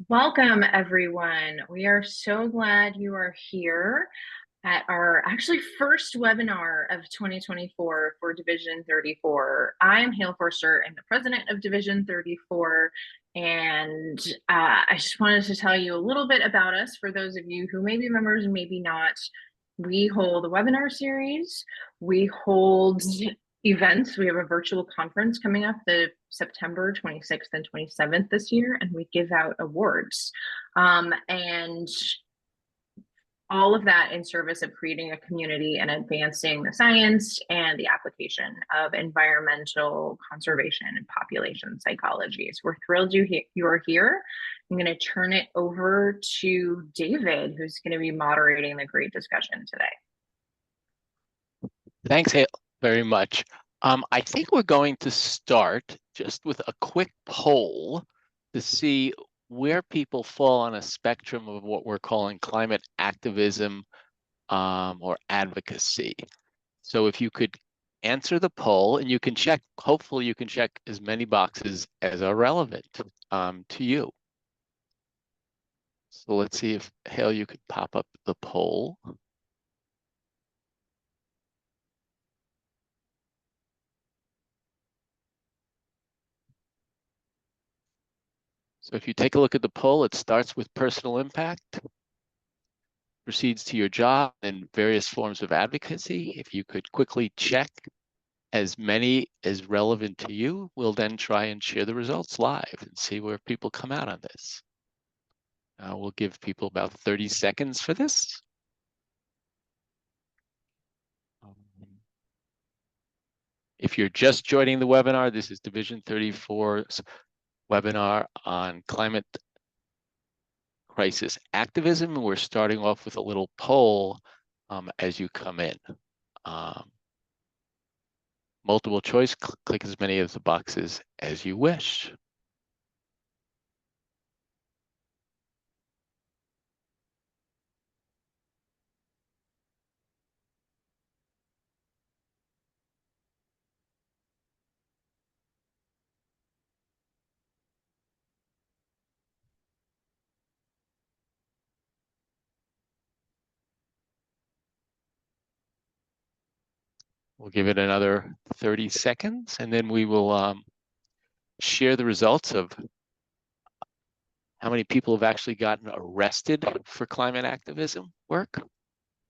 Welcome, everyone. We are so glad you are here at our actually first webinar of 2024 for Division 34. I'm Hale Forster, I'm the president of Division 34, and I just wanted to tell you a little bit about us for those of you who may be members and maybe not. We hold a webinar series. We hold events. We have a virtual conference coming up the September 26th and 27th this year, and we give out awards. And all of that in service of creating a community and advancing the science and the application of environmental conservation and population psychology. So we're thrilled you're here. I'm going to turn it over to David, who's going to be moderating the great discussion today. Thanks, Hale, very much. I think we're going to start just with a quick poll to see where people fall on a spectrum of what we're calling climate activism or advocacy. So if you could answer the poll, and you can check, hopefully you can check as many boxes as are relevant to you. So let's see if, Hale, you could pop up the poll. So if you take a look at the poll, it starts with personal impact, proceeds to your job and various forms of advocacy. If you could quickly check as many as relevant to you, we'll then try and share the results live and see where people come out on this. We'll give people about 30 seconds for this. If you're just joining the webinar, this is Division 34's webinar on climate crisis activism. We're starting off with a little poll as you come in. Multiple choice, click as many of the boxes as you wish. We'll give it another 30 seconds, and then we will share the results of how many people have actually gotten arrested for climate activism work.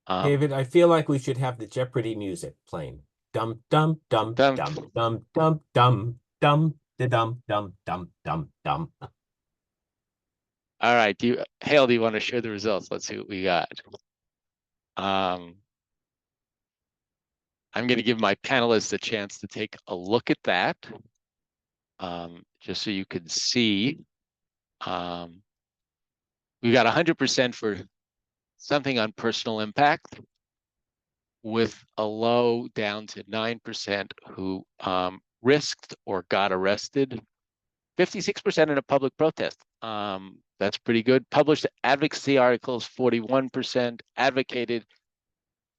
David, I feel like we should have the Jeopardy music playing. Dum dum dum dum dum dum dum dum dum dum dum dum dum dum. All right, Hale, do you want to share the results? Let's see what we got. I'm going to give my panelists a chance to take a look at that, just so you can see. We got 100% for something on personal impact, with a low down to 9% who risked or got arrested. 56% in a public protest. That's pretty good. Published advocacy articles, 41%. Advocated,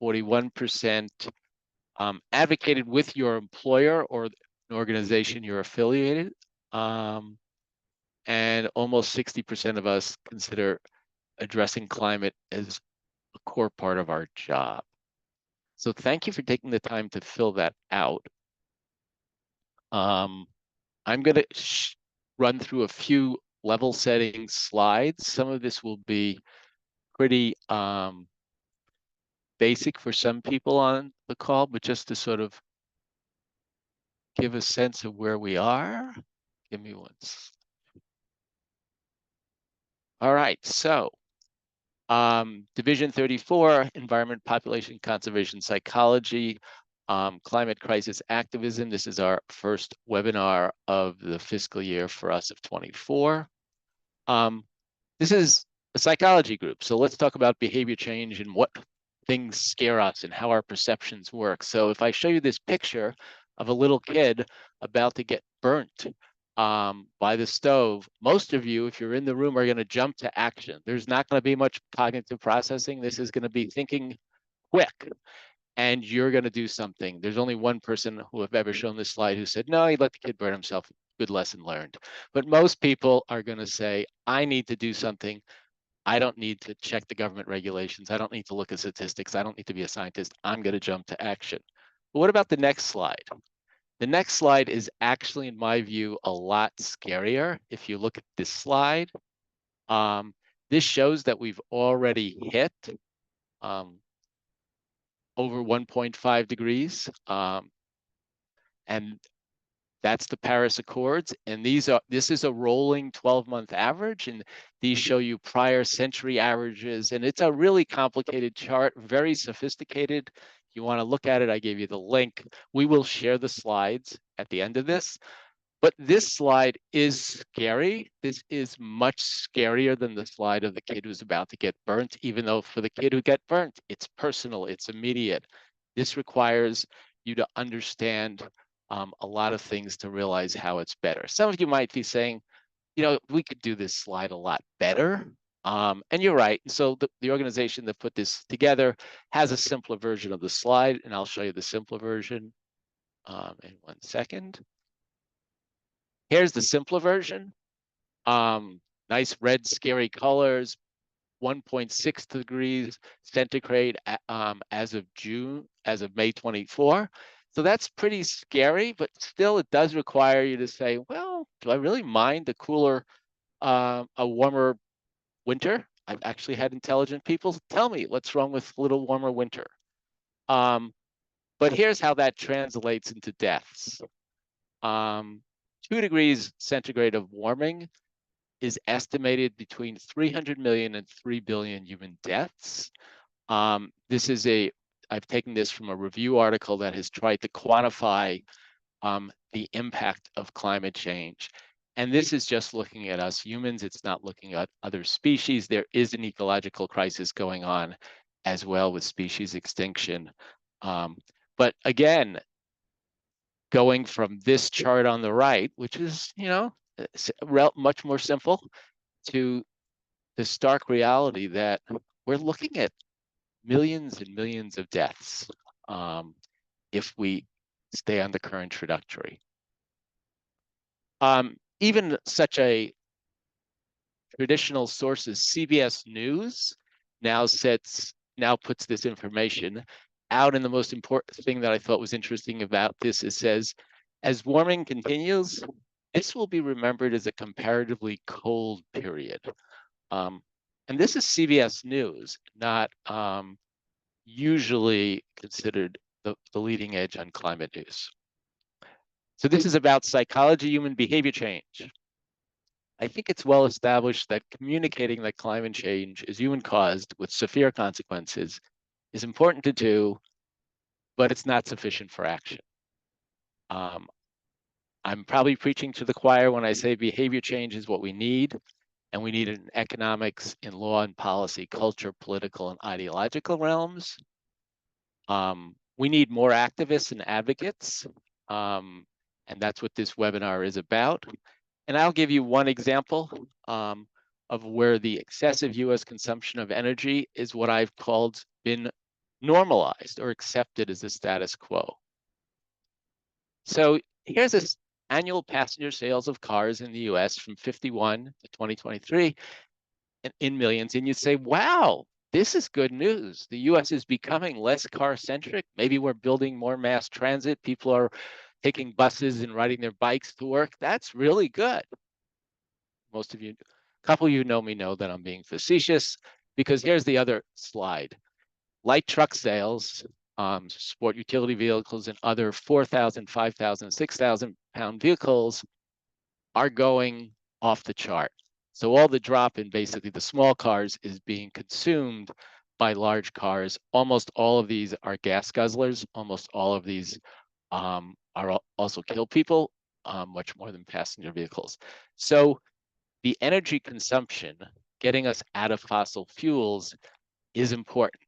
41%. Advocated with your employer or an organization you're affiliated. And almost 60% of us consider addressing climate as a core part of our job. So thank you for taking the time to fill that out. I'm going to run through a few level setting slides. Some of this will be pretty basic for some people on the call, but just to sort of give a sense of where we are. Give me one. All right, so Division 34, Environment, Population, Conservation, Psychology, Climate Crisis Activism. This is our first webinar of the fiscal year for us of 24. This is a psychology group, so let's talk about behavior change and what things scare us and how our perceptions work. So if I show you this picture of a little kid about to get burnt by the stove, most of you, if you're in the room, are going to jump to action. There's not going to be much cognitive processing. This is going to be thinking quick, and you're going to do something. There's only one person who I've ever shown this slide who said, no, he let the kid burn himself. good lesson learned. But most people are going to say, I need to do something. I don't need to check the government regulations. I don't need to look at statistics. I don't need to be a scientist. I'm going to jump to action. But what about the next slide? The next slide is actually, in my view, a lot scarier. If you look at this slide, this shows that we've already hit over 1.5 degrees. And that's the Paris Accords. And this is a rolling 12-month average. And these show you prior century averages. And it's a really complicated chart, very sophisticated. If you want to look at it, I gave you the link. We will share the slides at the end of this. But this slide is scary. This is much scarier than the slide of the kid who's about to get burnt, even though for the kid who get burnt, it's personal, it's immediate. This requires you to understand a lot of things to realize how it's better. Some of you might be saying, you know, we could do this slide a lot better. And you're right. So the organization that put this together has a simpler version of the slide, and I'll show you the simpler version in 1 second. Here's the simpler version. Nice red, scary colors, 1.6 degrees centigrade as of May 24. So that's pretty scary, but still it does require you to say, well, do I really mind the cooler, a warmer winter? I've actually had intelligent people tell me what's wrong with a little warmer winter. But here's how that translates into deaths. 2 degrees centigrade of warming is estimated between 300 million and 3 billion human deaths. I've taken this from a review article that has tried to quantify the impact of climate change. And this is just looking at us humans. It's not looking at other species. There is an ecological crisis going on as well with species extinction. But again, going from this chart on the right, which is, you know, much more simple, to the stark reality that we're looking at millions and millions of deaths if we stay on the current trajectory. Even such a traditional sources, CBS News, now puts this information out. And the most important thing that I thought was interesting about this, it says, as warming continues, this will be remembered as a comparatively cold period. And this is CBS News, not usually considered the leading edge on climate news. So this is about psychology, human behavior change. I think it's well established that communicating that climate change is human caused with severe consequences is important to do, but it's not sufficient for action. I'm probably preaching to the choir when I say behavior change is what we need, and we need it in economics, in law and policy, culture, political, and ideological realms. We need more activists and advocates, and that's what this webinar is about. And I'll give you one example of where the excessive US consumption of energy is what I've called been normalized or accepted as the status quo. So here's this annual passenger sales of cars in the US from 51 to 2023 in millions. And you say, wow, this is good news. The US is becoming less car-centric. Maybe we're building more mass transit. People are taking buses and riding their bikes to work. That's really good. Most of you, a couple of you know me know that I'm being facetious, because here's the other slide. Light truck sales, sport utility vehicles and other 4,000, 5,000, 6,000 pound vehicles are going off the chart. So all the drop in basically the small cars is being consumed by large cars. Almost all of these are gas guzzlers. Almost all of these also kill people, much more than passenger vehicles. So the energy consumption, getting us out of fossil fuels, is important.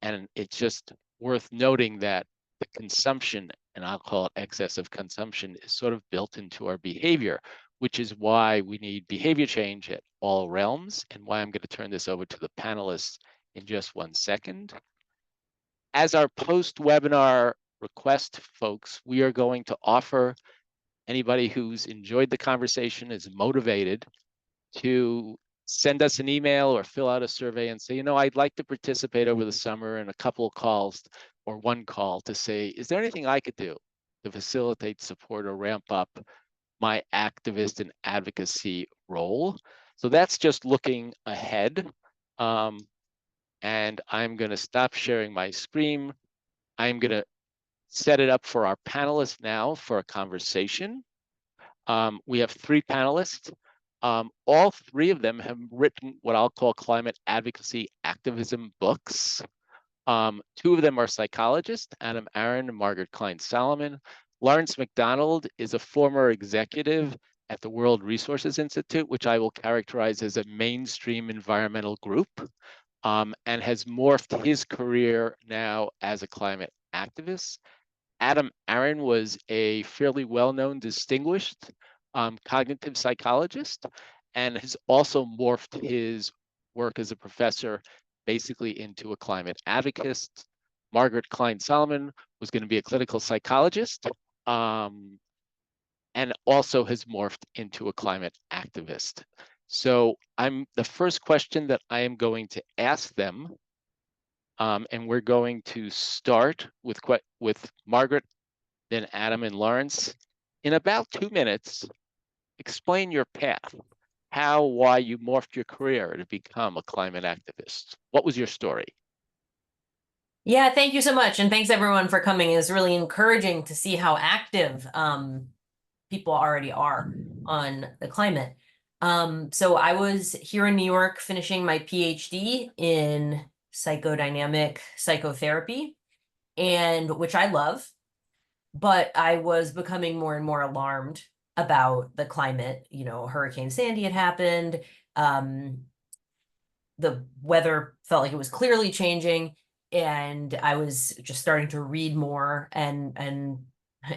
And it's just worth noting that the consumption, and I'll call it excessive consumption, is sort of built into our behavior, which is why we need behavior change at all realms, and why I'm going to turn this over to the panelists in just 1 second. As our post-webinar request, folks, we are going to offer anybody who's enjoyed the conversation, is motivated, to send us an email or fill out a survey and say, I'd like to participate over the summer in a couple of calls or one call to say, is there anything I could do to facilitate, support, or ramp up my activist and advocacy role? So that's just looking ahead. And I'm going to stop sharing my screen. I'm going to set it up for our panelists now for a conversation. We have 3 panelists. All 3 of them have written what I'll call climate advocacy activism books. 2 of them are psychologists, Aron and Margaret Klein Salamon. Lawrence MacDonald is a former executive at the World Resources Institute, which I will characterize as a mainstream environmental group, and has morphed his career now as a climate activist. Aron was a fairly well-known, distinguished cognitive psychologist, and has also morphed his work as a professor basically into a climate advocate. Margaret Klein Salamon was going to be a clinical psychologist, and also has morphed into a climate activist. So the first question that I am going to ask them, and we're going to start with Margaret, then Adam and Lawrence. In about 2 minutes, explain your path, why you morphed your career to become a climate activist. What was your story? Yeah, thank you so much. And thanks everyone for coming. It's really encouraging to see how active people already are on the climate. So I was here in New York finishing my PhD in psychodynamic psychotherapy, and which I love, but I was becoming more and more alarmed about the climate. Hurricane Sandy had happened. The weather felt like it was clearly changing, and I was just starting to read more, and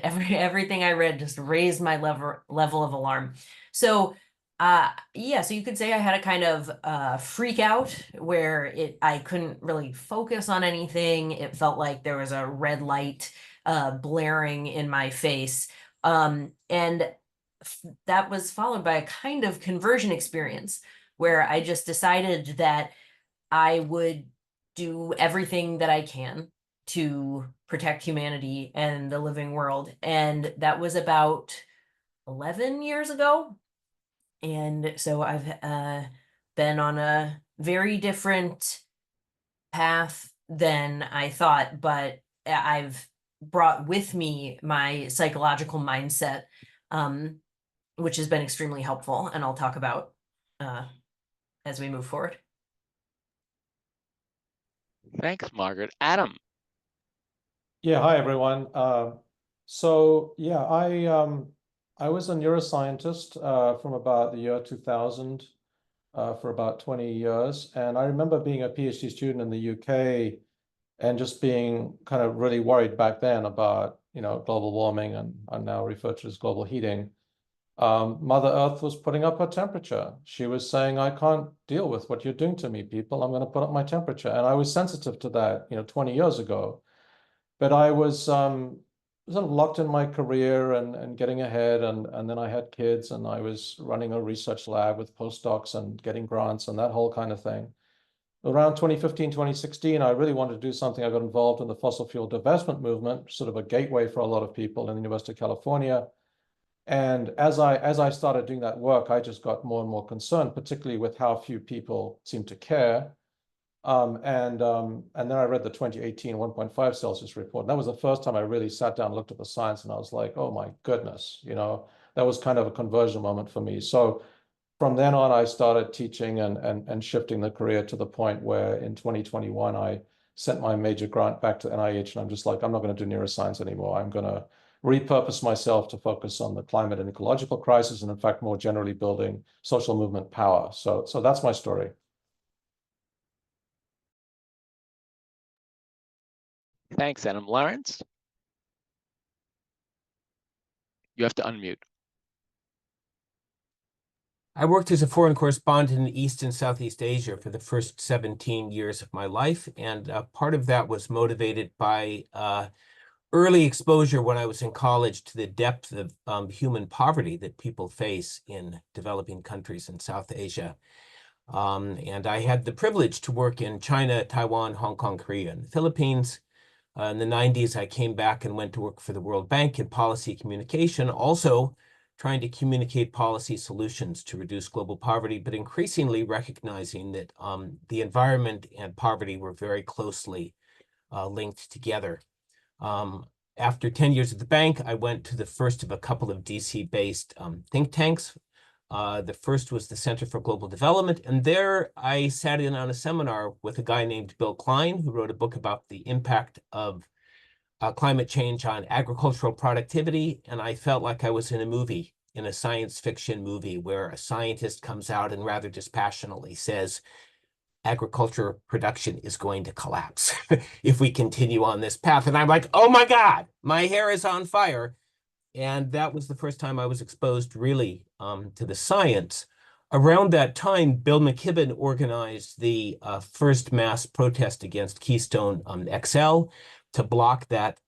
everything I read just raised my level of alarm. So so you could say I had a kind of freak out where I couldn't really focus on anything. It felt like there was a red light blaring in my face. And that was followed by a kind of conversion experience where I just decided that I would do everything that I can to protect humanity and the living world. And that was about 11 years ago. And so I've been on a very different path than I thought, but I've brought with me my psychological mindset, which has been extremely helpful, and I'll talk about as we move forward. Thanks, Margaret. Adam. Yeah, hi everyone. I was a neuroscientist from about the year 2000 for about 20 years. And I remember being a PhD student in the UK and just being kind of really worried back then about, global warming and now referred to as global heating. Mother Earth was putting up her temperature. She was saying, I can't deal with what you're doing to me, people. I'm going to put up my temperature. And I was sensitive to that, 20 years ago. But I was sort of locked in my career and getting ahead. And then I had kids and I was running a research lab with postdocs and getting grants and that whole kind of thing. Around 2015, 2016, I really wanted to do something. I got involved in the fossil fuel divestment movement, sort of a gateway for a lot of people in the University of California. And as I started doing that work, I just got more and more concerned, particularly with how few people seem to care. And then I read the 2018 1.5 Celsius report. And that was the first time I really sat down and looked at the science, and I was like, oh my goodness, that was kind of a conversion moment for me. So from then on, I started teaching and shifting the career to the point where in 2021, I sent my major grant back to NIH, and I'm just like, I'm not going to do neuroscience anymore. I'm going to repurpose myself to focus on the climate and ecological crisis, and in fact, more generally building social movement power. So that's my story. Thanks, Adam. Lawrence? You have to unmute. I worked as a foreign correspondent in East and Southeast Asia for the first 17 years of my life, and part of that was motivated by early exposure when I was in college to the depth of human poverty that people face in developing countries in South Asia. And I had the privilege to work in China, Taiwan, Hong Kong, Korea, and the Philippines. In the 90s, I came back and went to work for the World Bank in policy communication, also trying to communicate policy solutions to reduce global poverty, but increasingly recognizing that the environment and poverty were very closely linked together. After 10 years at the bank, I went to the first of a couple of DC-based think tanks. The first was the Center for Global Development, and there I sat in on a seminar with a guy named Bill Klein, who wrote a book about the impact of climate change on agricultural productivity, and I felt like I was in a movie, in a science fiction movie, where a scientist comes out and rather dispassionately says, agriculture production is going to collapse if we continue on this path. And I'm like, oh my God, my hair is on fire. And that was the first time I was exposed really to the science. Around that time, Bill McKibben organized the first mass protest against Keystone XL to block that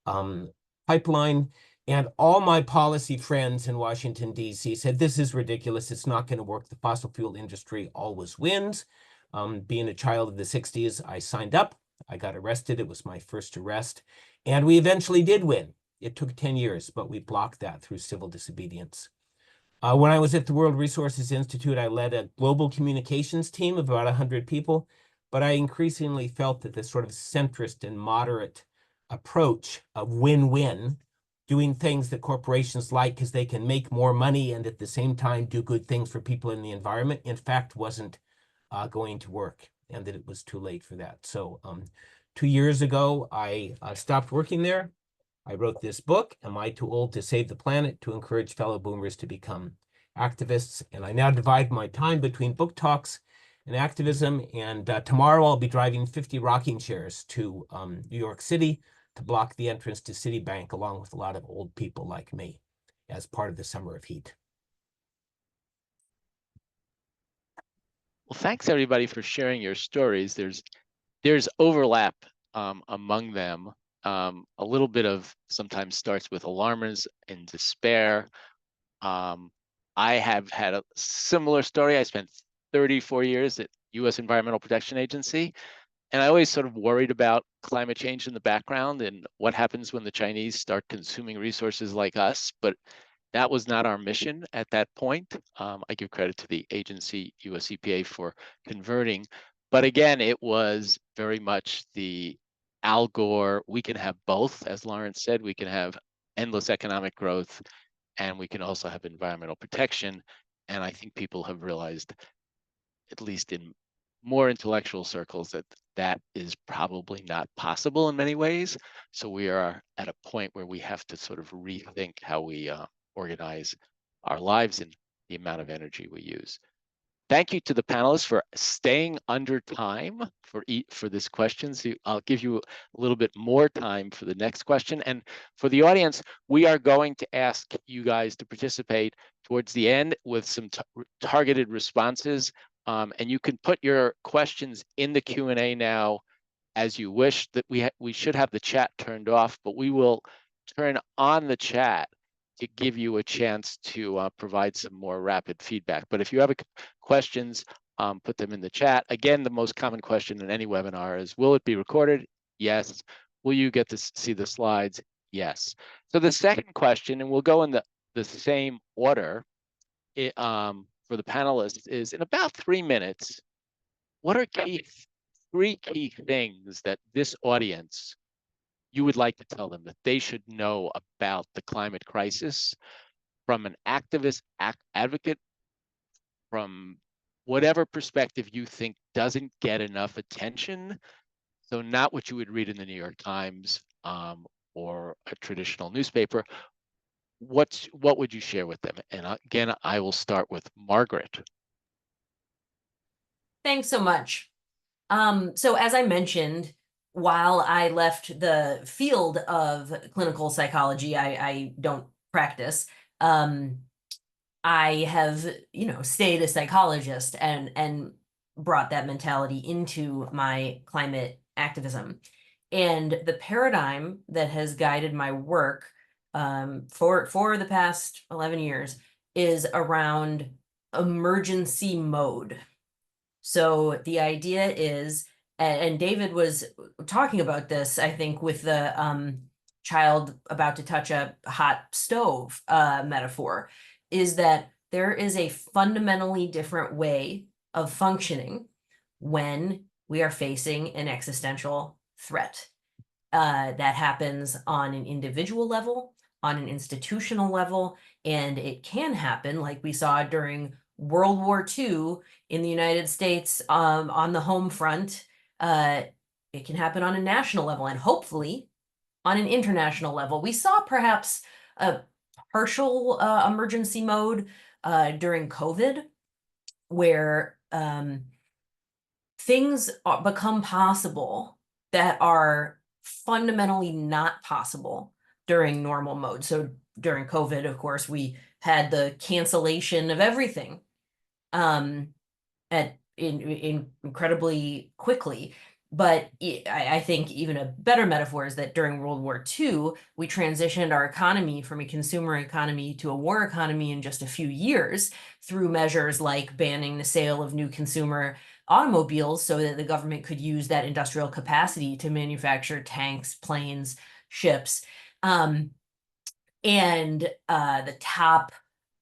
pipeline. And all my policy friends in Washington, D.C. said, this is ridiculous. It's not going to work. The fossil fuel industry always wins. Being a child of the 60s, I signed up. I got arrested. It was my first arrest. And we eventually did win. It took 10 years, but we blocked that through civil disobedience. When I was at the World Resources Institute, I led a global communications team of about 100 people, but I increasingly felt that this sort of centrist and moderate approach of win-win, doing things that corporations like because they can make more money and at the same time do good things for people in the environment, in fact, wasn't going to work, and that it was too late for that. So 2 years ago, I stopped working there. I wrote this book, Am I Too Old to Save the Planet?, to encourage fellow boomers to become activists. And I now divide my time between book talks and activism. And tomorrow I'll be driving 50 rocking chairs to New York City to block the entrance to Citibank, along with a lot of old people like me, as part of the Summer of Heat. Well, thanks everybody for sharing your stories. There's overlap among them. A little bit of sometimes starts with alarmism and despair. I have had a similar story. I spent 34 years at U.S. Environmental Protection Agency, and I always sort of worried about climate change in the background and what happens when the Chinese start consuming resources like us. But that was not our mission at that point. I give credit to the agency, US EPA, for converting. But again, it was very much the Al Gore, we can have both, as Lawrence said, we can have endless economic growth, and we can also have environmental protection. And I think people have realized, at least in more intellectual circles, that that is probably not possible in many ways. So we are at a point where we have to sort of rethink how we organize our lives and the amount of energy we use. Thank you to the panelists for staying under time for this question. So I'll give you a little bit more time for the next question. And for the audience, we are going to ask you guys to participate towards the end with some targeted responses. And you can put your questions in the Q&A now as you wish. That we should have the chat turned off, but we will turn on the chat to give you a chance to provide some more rapid feedback. But if you have questions, put them in the chat. Again, the most common question in any webinar is, will it be recorded? Yes. Will you get to see the slides? Yes. So the second question, and we'll go in the same order for the panelists, is in about 3 minutes, what are three key things that this audience you would like to tell them that they should know about the climate crisis from an activist, advocate, from whatever perspective you think doesn't get enough attention? So not what you would read in the New York Times or a traditional newspaper. What would you share with them? And again, I will start with Margaret. Thanks so much. So as I mentioned, while I left the field of clinical psychology, I don't practice. I have, stayed a psychologist and brought that mentality into my climate activism. And the paradigm that has guided my work for the past 11 years is around emergency mode. So the idea is, and David was talking about this, I think, with the child about to touch a hot stove metaphor, is that there is a fundamentally different way of functioning when we are facing an existential threat. That happens on an individual level, on an institutional level, and it can happen, like we saw during World War II in the United States on the home front. It can happen on a national level and hopefully on an international level. We saw perhaps a partial emergency mode during COVID, where things become possible that are fundamentally not possible during normal mode. So during COVID, of course, we had the cancellation of everything incredibly quickly. But I think even a better metaphor is that during World War II, we transitioned our economy from a consumer economy to a war economy in just a few years through measures like banning the sale of new consumer automobiles so that the government could use that industrial capacity to manufacture tanks, planes, ships. And the top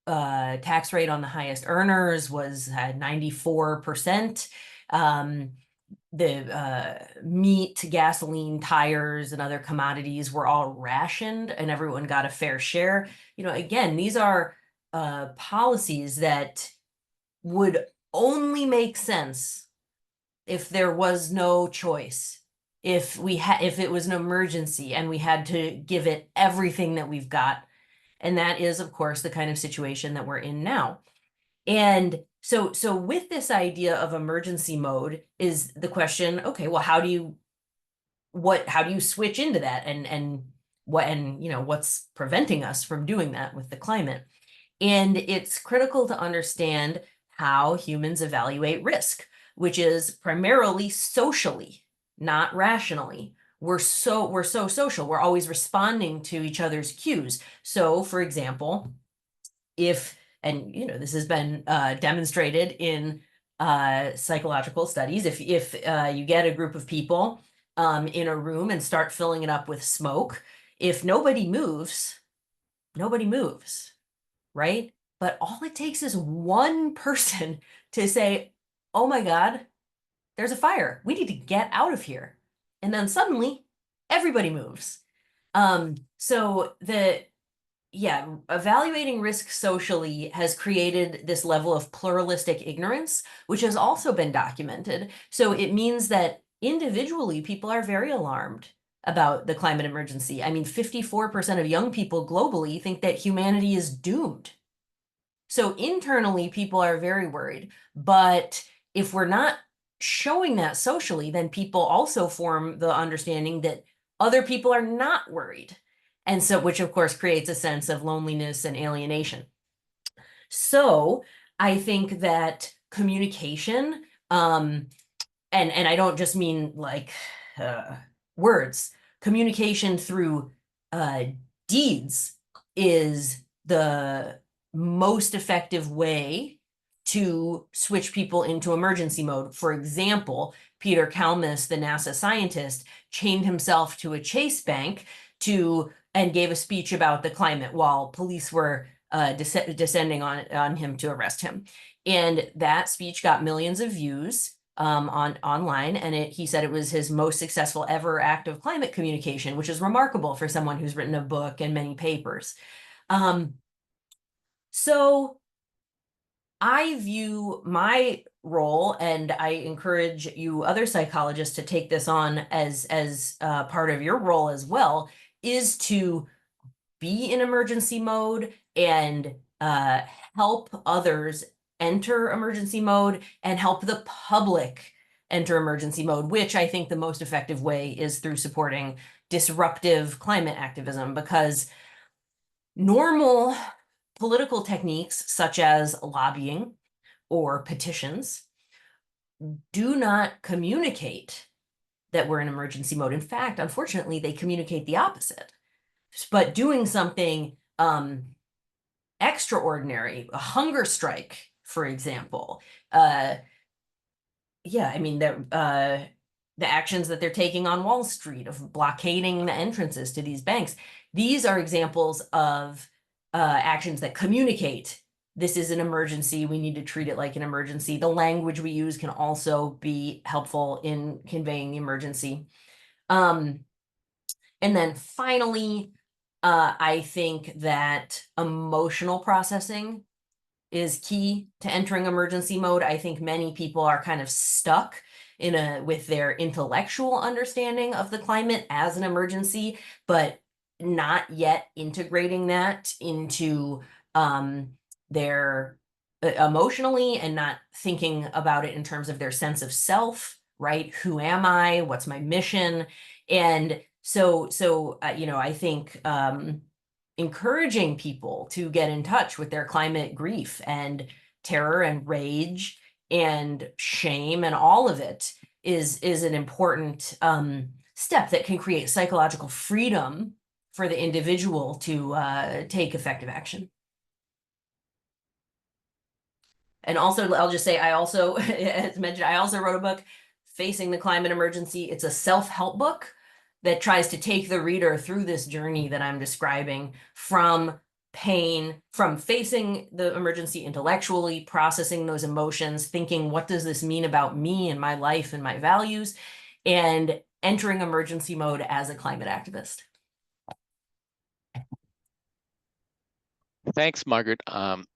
tax rate on the highest earners was 94%. The meat, gasoline, tires, and other commodities were all rationed and everyone got a fair share. Again, these are policies that would only make sense if there was no choice, if it was an emergency and we had to give it everything that we've got. And that is, of course, the kind of situation that we're in now. And so with this idea of emergency mode is the question, okay, well, how do you switch into that, and what's preventing us from doing that with the climate? And it's critical to understand how humans evaluate risk, which is primarily socially, not rationally. We're so social. We're always responding to each other's cues. So, for example, this has been demonstrated in psychological studies. If you get a group of people in a room and start filling it up with smoke, if nobody moves, right? But all it takes is one person to say, "Oh my God, there's a fire. We need to get out of here." And then suddenly everybody moves. Evaluating risk socially has created this level of pluralistic ignorance, which has also been documented. So it means that individually, people are very alarmed about the climate emergency. I mean, 54% of young people globally think that humanity is doomed. So internally, people are very worried. But if we're not showing that socially, then people also form the understanding that other people are not worried. And so, which of course creates a sense of loneliness and alienation. So I think that communication, and I don't just mean like words, communication through deeds is the most effective way to switch people into emergency mode. For example, Peter Kalmus, the NASA scientist, chained himself to a Chase bank and gave a speech about the climate while police were descending on him to arrest him. And that speech got millions of views online, and he said it was his most successful ever act of climate communication, which is remarkable for someone who's written a book and many papers. So I view my role, and I encourage you other psychologists to take this on as part of your role as well, is to be in emergency mode and help others enter emergency mode and help the public enter emergency mode, which I think the most effective way is through supporting disruptive climate activism, because normal political techniques such as lobbying or petitions do not communicate that we're in emergency mode. In fact, unfortunately, they communicate the opposite. But doing something extraordinary, a hunger strike, for example, yeah, I mean, the actions that they're taking on Wall Street of blockading the entrances to these banks, these are examples of actions that communicate this is an emergency. We need to treat it like an emergency. The language we use can also be helpful in conveying the emergency. And then finally, I think that emotional processing is key to entering emergency mode. I think many people are kind of stuck with their intellectual understanding of the climate as an emergency, but not yet integrating that into their emotionally, and not thinking about it in terms of their sense of self, right? Who am I? What's my mission? And so you know, I think encouraging people to get in touch with their climate grief and terror and rage and shame and all of it is an important step that can create psychological freedom for the individual to take effective action. And also, I'll just say, I also, as mentioned, I also wrote a book, Facing the Climate Emergency. It's a self-help book that tries to take the reader through this journey that I'm describing, from pain, from facing the emergency intellectually, processing those emotions, thinking, what does this mean about me and my life and my values, and entering emergency mode as a climate activist. Thanks, Margaret.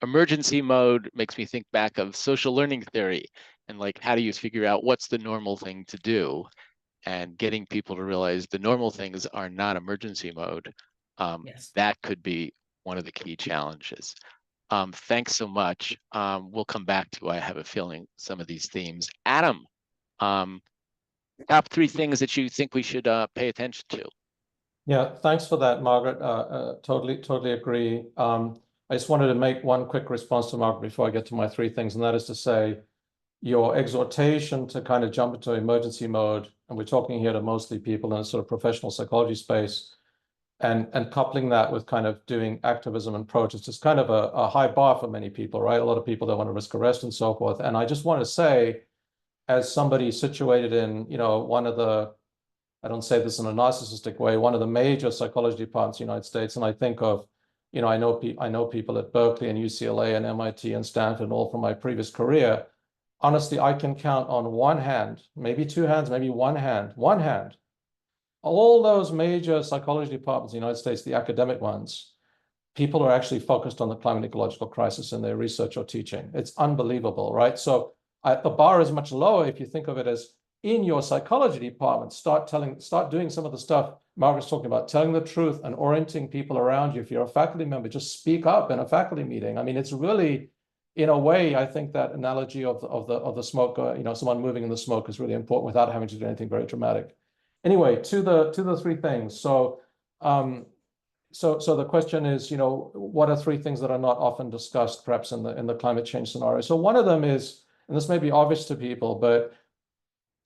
Emergency mode makes me think back of social learning theory, and like, how do you figure out what's the normal thing to do? And getting people to realize the normal things are not emergency mode. Yes. That could be one of the key challenges. Thanks so much. We'll come back to, I have a feeling, some of these themes. Adam, top 3 things that you think we should pay attention to. Yeah, thanks for that, Margaret. Totally agree. I just wanted to make one quick response to Margaret before I get to my 3 things, and that is to say, your exhortation to kind of jump into emergency mode, and we're talking here to mostly people in a sort of professional psychology space, and coupling that with kind of doing activism and protest is kind of a high bar for many people, right? A lot of people don't want to risk arrest and so forth. And I just want to say, as somebody situated in, you know, one of the, I don't say this in a narcissistic way, one of the major psychology departments in the United States, and I think of, you know, I know people at Berkeley and UCLA and MIT and Stanford, and all from my previous career. Honestly, I can count on one hand, maybe 2 hands, maybe one hand, all those major psychology departments in the United States, the academic ones, people are actually focused on the climate ecological crisis in their research or teaching. It's unbelievable, right? So the bar is much lower if you think of it as in your psychology department, start doing some of the stuff Margaret's talking about, telling the truth and orienting people around you. If you're a faculty member, just speak up in a faculty meeting. I mean, it's really, in a way, I think that analogy of the smoke, you know, someone moving in the smoke is really important without having to do anything very dramatic. Anyway, to the 3 things. So the question is, you know, what are 3 things that are not often discussed, perhaps in the climate change scenario? So one of them is, and this may be obvious to people, but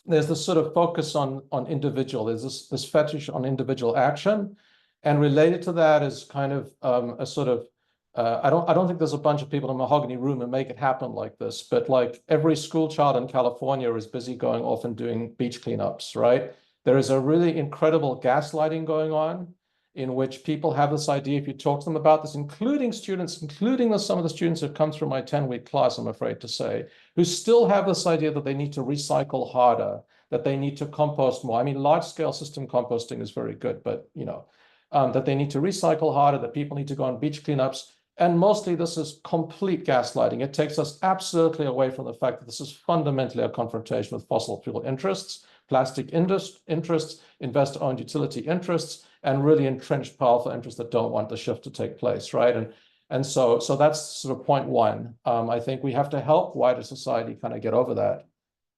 there's this sort of focus on individual. There's this fetish on individual action, and related to that is kind of a sort of I don't think there's a bunch of people in a mahogany room and make it happen like this, but like every school child in California is busy going off and doing beach cleanups, right? There is a really incredible gaslighting going on, in which people have this idea, if you talk to them about this, including students, including some of the students who've come through my 10-week class, I'm afraid to say, who still have this idea that they need to recycle harder, that they need to compost more. I mean, large-scale system composting is very good, but, you know, that they need to recycle harder, that people need to go on beach cleanups. And mostly this is complete gaslighting. It takes us absolutely away from the fact that this is fundamentally a confrontation with fossil fuel interests, plastic interests, investor-owned utility interests, and really entrenched powerful interests that don't want the shift to take place, right? And so that's sort of point 1. I think we have to help wider society kind of get over that.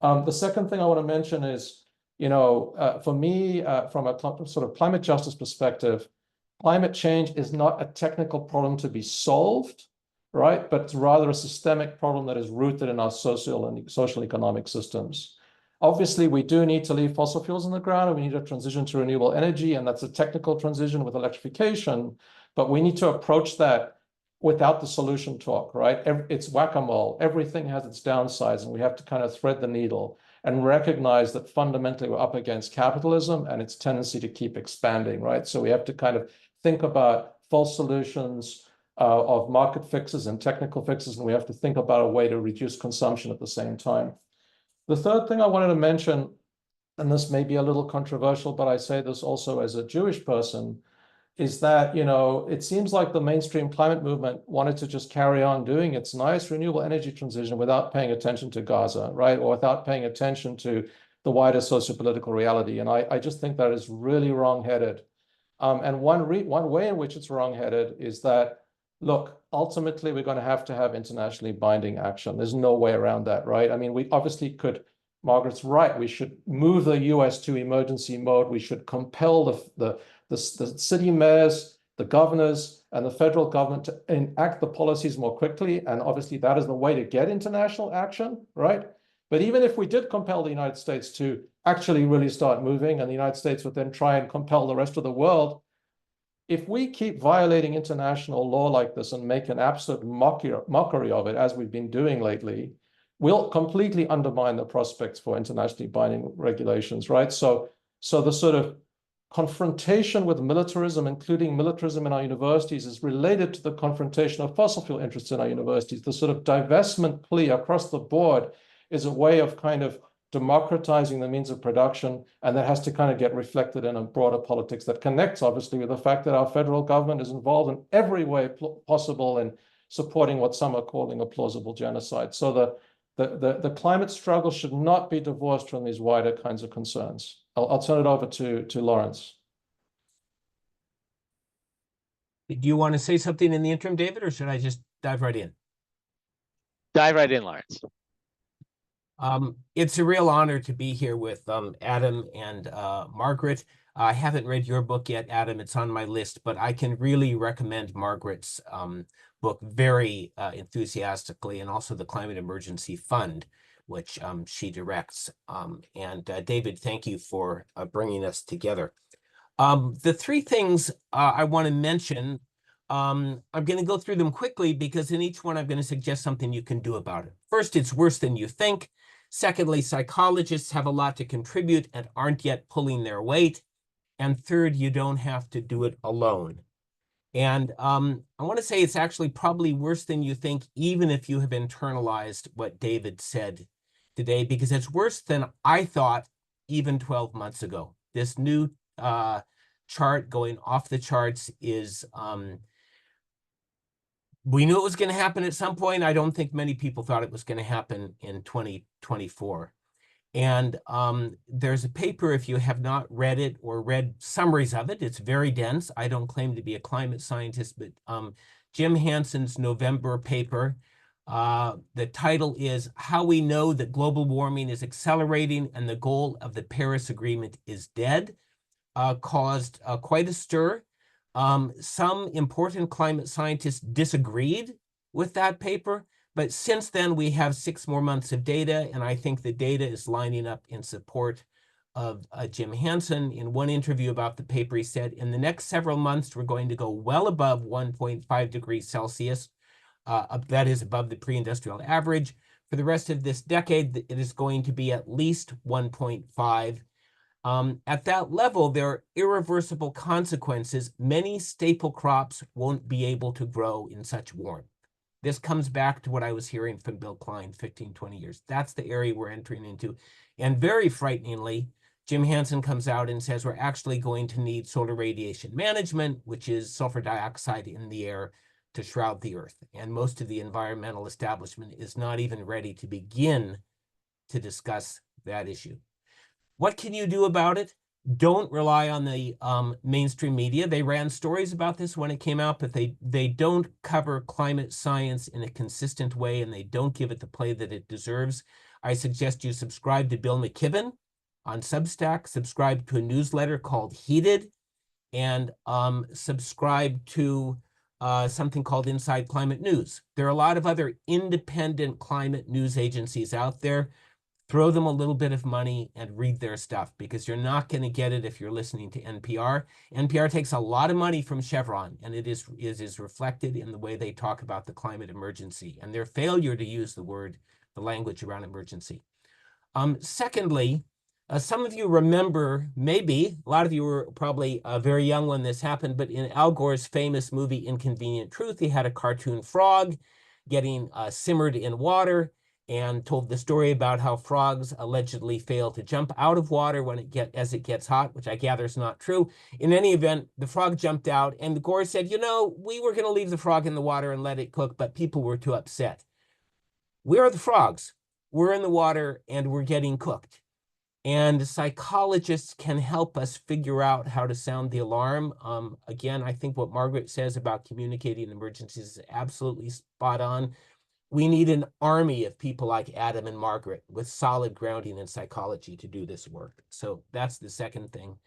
The second thing I want to mention is, you know, for me, from a sort of climate justice perspective, climate change is not a technical problem to be solved, right? But it's rather a systemic problem that is rooted in our social and economic systems. Obviously, we do need to leave fossil fuels in the ground, and we need a transition to renewable energy, and that's a technical transition with electrification. But we need to approach that without the solution talk, right? It's whack-a-mole. Everything has its downsides, and we have to kind of thread the needle and recognize that fundamentally we're up against capitalism and its tendency to keep expanding, right? So we have to kind of think about false solutions of market fixes and technical fixes, and we have to think about a way to reduce consumption at the same time. The third thing I wanted to mention, and this may be a little controversial, but I say this also as a Jewish person, is that, you know, it seems like the mainstream climate movement wanted to just carry on doing its nice renewable energy transition without paying attention to Gaza, right? Or without paying attention to the wider sociopolitical reality. And I just think that is really wrong-headed. And one way in which it's wrong-headed is that, look, ultimately, we're going to have internationally binding action. There's no way around that, right? I mean, we obviously could, Margaret's right, we should move the US to emergency mode. We should compel the city mayors, the governors, and the federal government to enact the policies more quickly. And obviously, that is the way to get international action, right? But even if we did compel the United States to actually really start moving, and the United States would then try and compel the rest of the world, if we keep violating international law like this and make an absolute mockery of it, as we've been doing lately, we'll completely undermine the prospects for internationally binding regulations, right? So the sort of confrontation with militarism, including militarism in our universities, is related to the confrontation of fossil fuel interests in our universities. The sort of divestment plea across the board is a way of kind of democratizing the means of production, and that has to kind of get reflected in a broader politics that connects, obviously, with the fact that our federal government is involved in every way possible in supporting what some are calling a plausible genocide. So the climate struggle should not be divorced from these wider kinds of concerns. I'll turn it over to Lawrence. Do you want to say something in the interim, David, or should I just dive right in? Dive right in, Lawrence. It's a real honor to be here with Adam and Margaret. I haven't read your book yet, Adam. It's on my list, but I can really recommend Margaret's book very enthusiastically, and also the Climate Emergency Fund, which she directs. And David, thank you for bringing us together. The three things I want to mention, I'm going to go through them quickly because in each one I'm going to suggest something you can do about it. First, it's worse than you think. Secondly, psychologists have a lot to contribute and aren't yet pulling their weight. And third, you don't have to do it alone. And I want to say it's actually probably worse than you think, even if you have internalized what David said today, because it's worse than I thought even 12 months ago. This new chart going off the charts is, we knew it was going to happen at some point. I don't think many people thought it was going to happen in 2024. And there's a paper, if you have not read it or read summaries of it, it's very dense. I don't claim to be a climate scientist, but Jim Hansen's November paper, the title is How We Know That Global Warming is Accelerating and the Goal of the Paris Agreement is Dead, caused quite a stir. Some important climate scientists disagreed with that paper, but since then we have 6 more months of data, and I think the data is lining up in support of Jim Hansen. In one interview about the paper, he said, in the next several months, we're going to go well above 1.5 degrees Celsius. That is above the pre-industrial average. For the rest of this decade, it is going to be at least 1.5. At that level, there are irreversible consequences. Many staple crops won't be able to grow in such warmth. This comes back to what I was hearing from Bill Klein 15, 20 years. That's the area we're entering into. And very frighteningly, Jim Hansen comes out and says we're actually going to need solar radiation management, which is sulfur dioxide in the air to shroud the earth. And most of the environmental establishment is not even ready to begin to discuss that issue. What can you do about it? Don't rely on the mainstream media. They ran stories about this when it came out, but they don't cover climate science in a consistent way, and they don't give it the play that it deserves. I suggest you subscribe to Bill McKibben on Substack, subscribe to a newsletter called Heated, and subscribe to something called Inside Climate News. There are a lot of other independent climate news agencies out there. throw them a little bit of money and read their stuff, because you're not going to get it if you're listening to NPR. NPR takes a lot of money from Chevron, and it is reflected in the way they talk about the climate emergency and their failure to use the language around emergency. Secondly, some of you remember, maybe, a lot of you were probably very young when this happened, but in Al Gore's famous movie Inconvenient Truth, he had a cartoon frog getting simmered in water, and told the story about how frogs allegedly fail to jump out of water as it gets hot, which I gather is not true. In any event, the frog jumped out, and Gore said, you know, we were going to leave the frog in the water and let it cook, but people were too upset. Where are the frogs? We're in the water and we're getting cooked. And psychologists can help us figure out how to sound the alarm. Again, I think what Margaret says about communicating emergencies is absolutely spot on. We need an army of people like Adam and Margaret with solid grounding in psychology to do this work. So that's the second thing.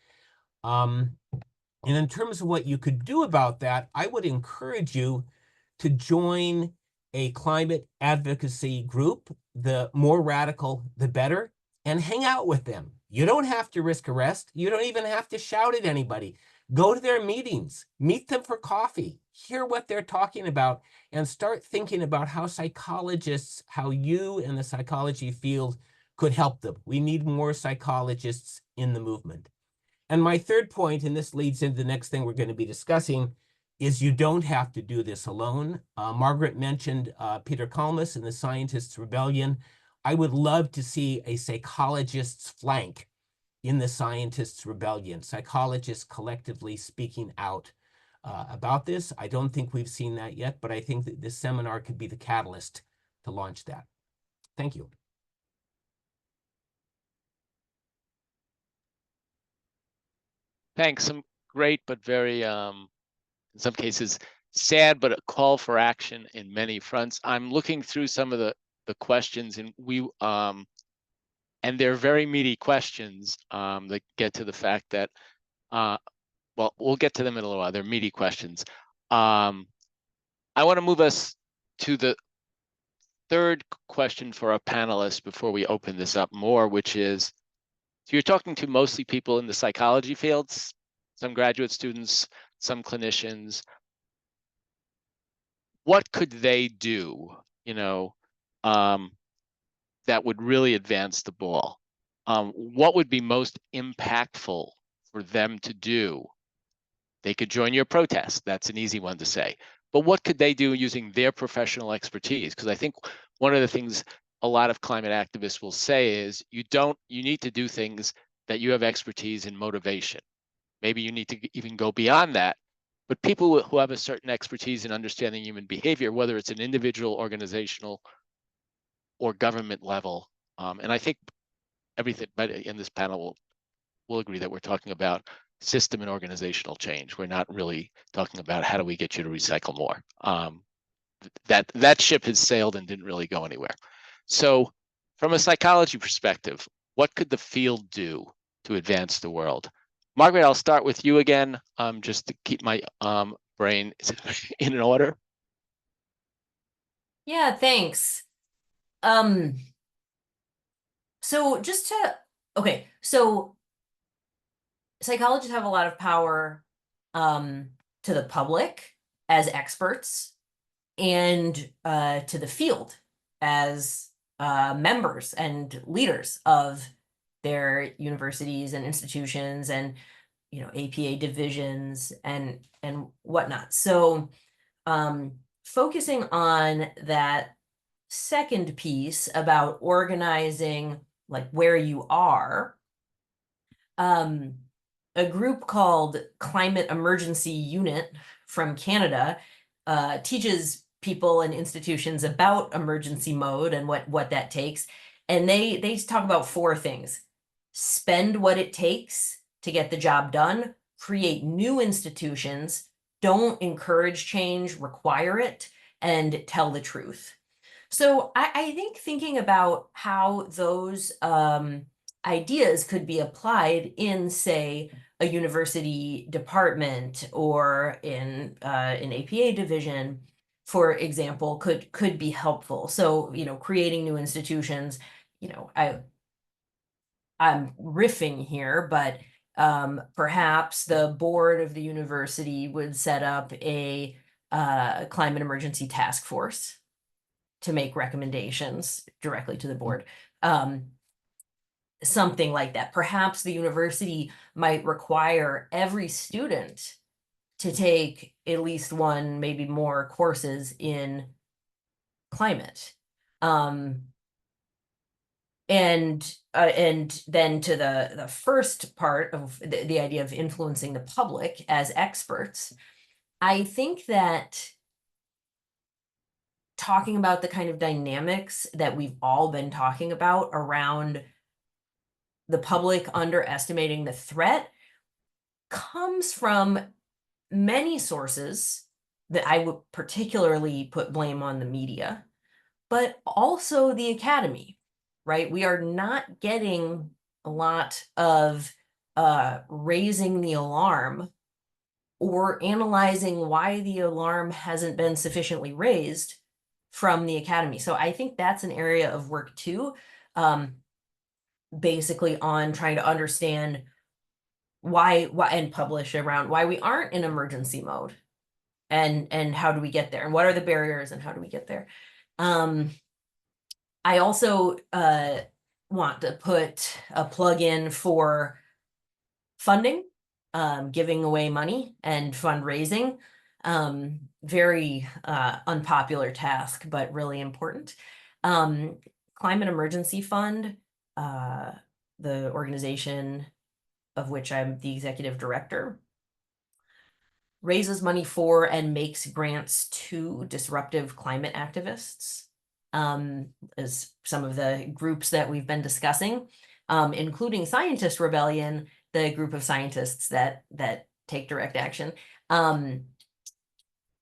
And in terms of what you could do about that, I would encourage you to join a climate advocacy group. The more radical, the better, and hang out with them. You don't have to risk arrest. You don't even have to shout at anybody. Go to their meetings, meet them for coffee, hear what they're talking about, and start thinking about how psychologists, how you in the psychology field could help them. We need more psychologists in the movement. And my third point, and this leads into the next thing we're going to be discussing, is you don't have to do this alone. Margaret mentioned Peter Kalmus and the Scientists' Rebellion. I would love to see a psychologist's flank in the Scientists' Rebellion, psychologists collectively speaking out about this. I don't think we've seen that yet, but I think that this seminar could be the catalyst to launch that. Thank you. Thanks. Some great, but very, in some cases, sad, but a call for action in many fronts. I'm looking through some of the questions, and and they're very meaty questions that get to the fact that, well, we'll get to them in a little while. They're meaty questions. I want to move us to the third question for our panelists before we open this up more, which is, so you're talking to mostly people in the psychology fields, some graduate students, some clinicians. What could they do, you know, that would really advance the ball? What would be most impactful for them to do? They could join your protest. That's an easy one to say. But what could they do using their professional expertise? Because I think one of the things a lot of climate activists will say is you need to do things that you have expertise in motivation. Maybe you need to even go beyond that. But people who have a certain expertise in understanding human behavior, whether it's an individual, organizational, or government level, and I think everybody in this panel will agree that we're talking about system and organizational change. We're not really talking about how do we get you to recycle more. That ship has sailed and didn't really go anywhere. So from a psychology perspective, what could the field do to advance the world? Margaret, I'll start with you again, just to keep my brain in an order. Yeah, thanks. So psychologists have a lot of power to the public as experts and to the field as members and leaders of their universities and institutions and, you know, APA divisions and whatnot. So focusing on that second piece about organizing, like where you are, a group called Climate Emergency Unit from Canada teaches people and institutions about emergency mode and what that takes. And they talk about four things: spend what it takes to get the job done, create new institutions, don't encourage change, require it, and tell the truth. So I think thinking about how those ideas could be applied in, say, a university department or in an APA division, for example, could be helpful. So, you know, creating new institutions, I'm riffing here, but perhaps the board of the university would set up a climate emergency task force to make recommendations directly to the board. Something like that. Perhaps the university might require every student to take at least one, maybe more courses in climate. And then to the first part of the idea of influencing the public as experts, I think that talking about the kind of dynamics that we've all been talking about around the public underestimating the threat comes from many sources that I would particularly put blame on the media, but also the academy, right? We are not getting a lot of raising the alarm or analyzing why the alarm hasn't been sufficiently raised from the academy. So I think that's an area of work too, basically on trying to understand why and publish around why we aren't in emergency mode and how do we get there and what are the barriers and how do we get there. I also want to put a plug in for funding, giving away money and fundraising. Very unpopular task, but really important. Climate Emergency Fund, the organization of which I'm the executive director, raises money for and makes grants to disruptive climate activists, as some of the groups that we've been discussing, including Scientist Rebellion, the group of scientists that take direct action,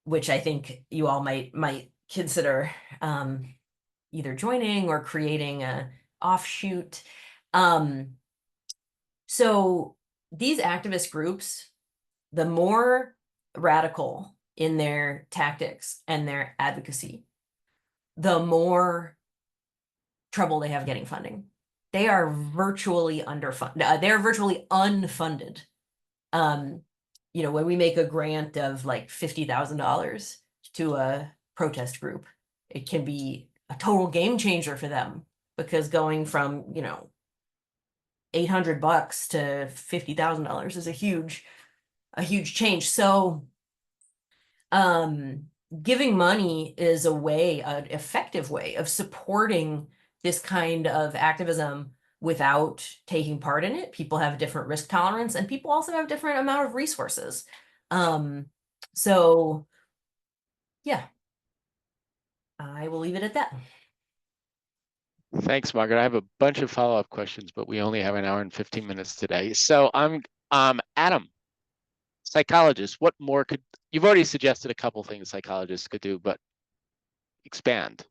which I think you all might consider either joining or creating a offshoot. So these activist groups, the more radical in their tactics and their advocacy, the more trouble they have getting funding. They are virtually underfunded. They're virtually unfunded. When we make a grant of like $50,000 to a protest group, it can be a total game changer for them, because going from, $800 to $50,000 is a huge change. So, giving money is an effective way of supporting this kind of activism without taking part in it. People have a different risk tolerance, and people also have a different amount of resources. So yeah, I will leave it at that. Thanks, Margaret. I have a bunch of follow-up questions, but we only have an hour and 15 minutes today. So Adam, psychologist, what more you've already suggested a couple things psychologists could do, but expand.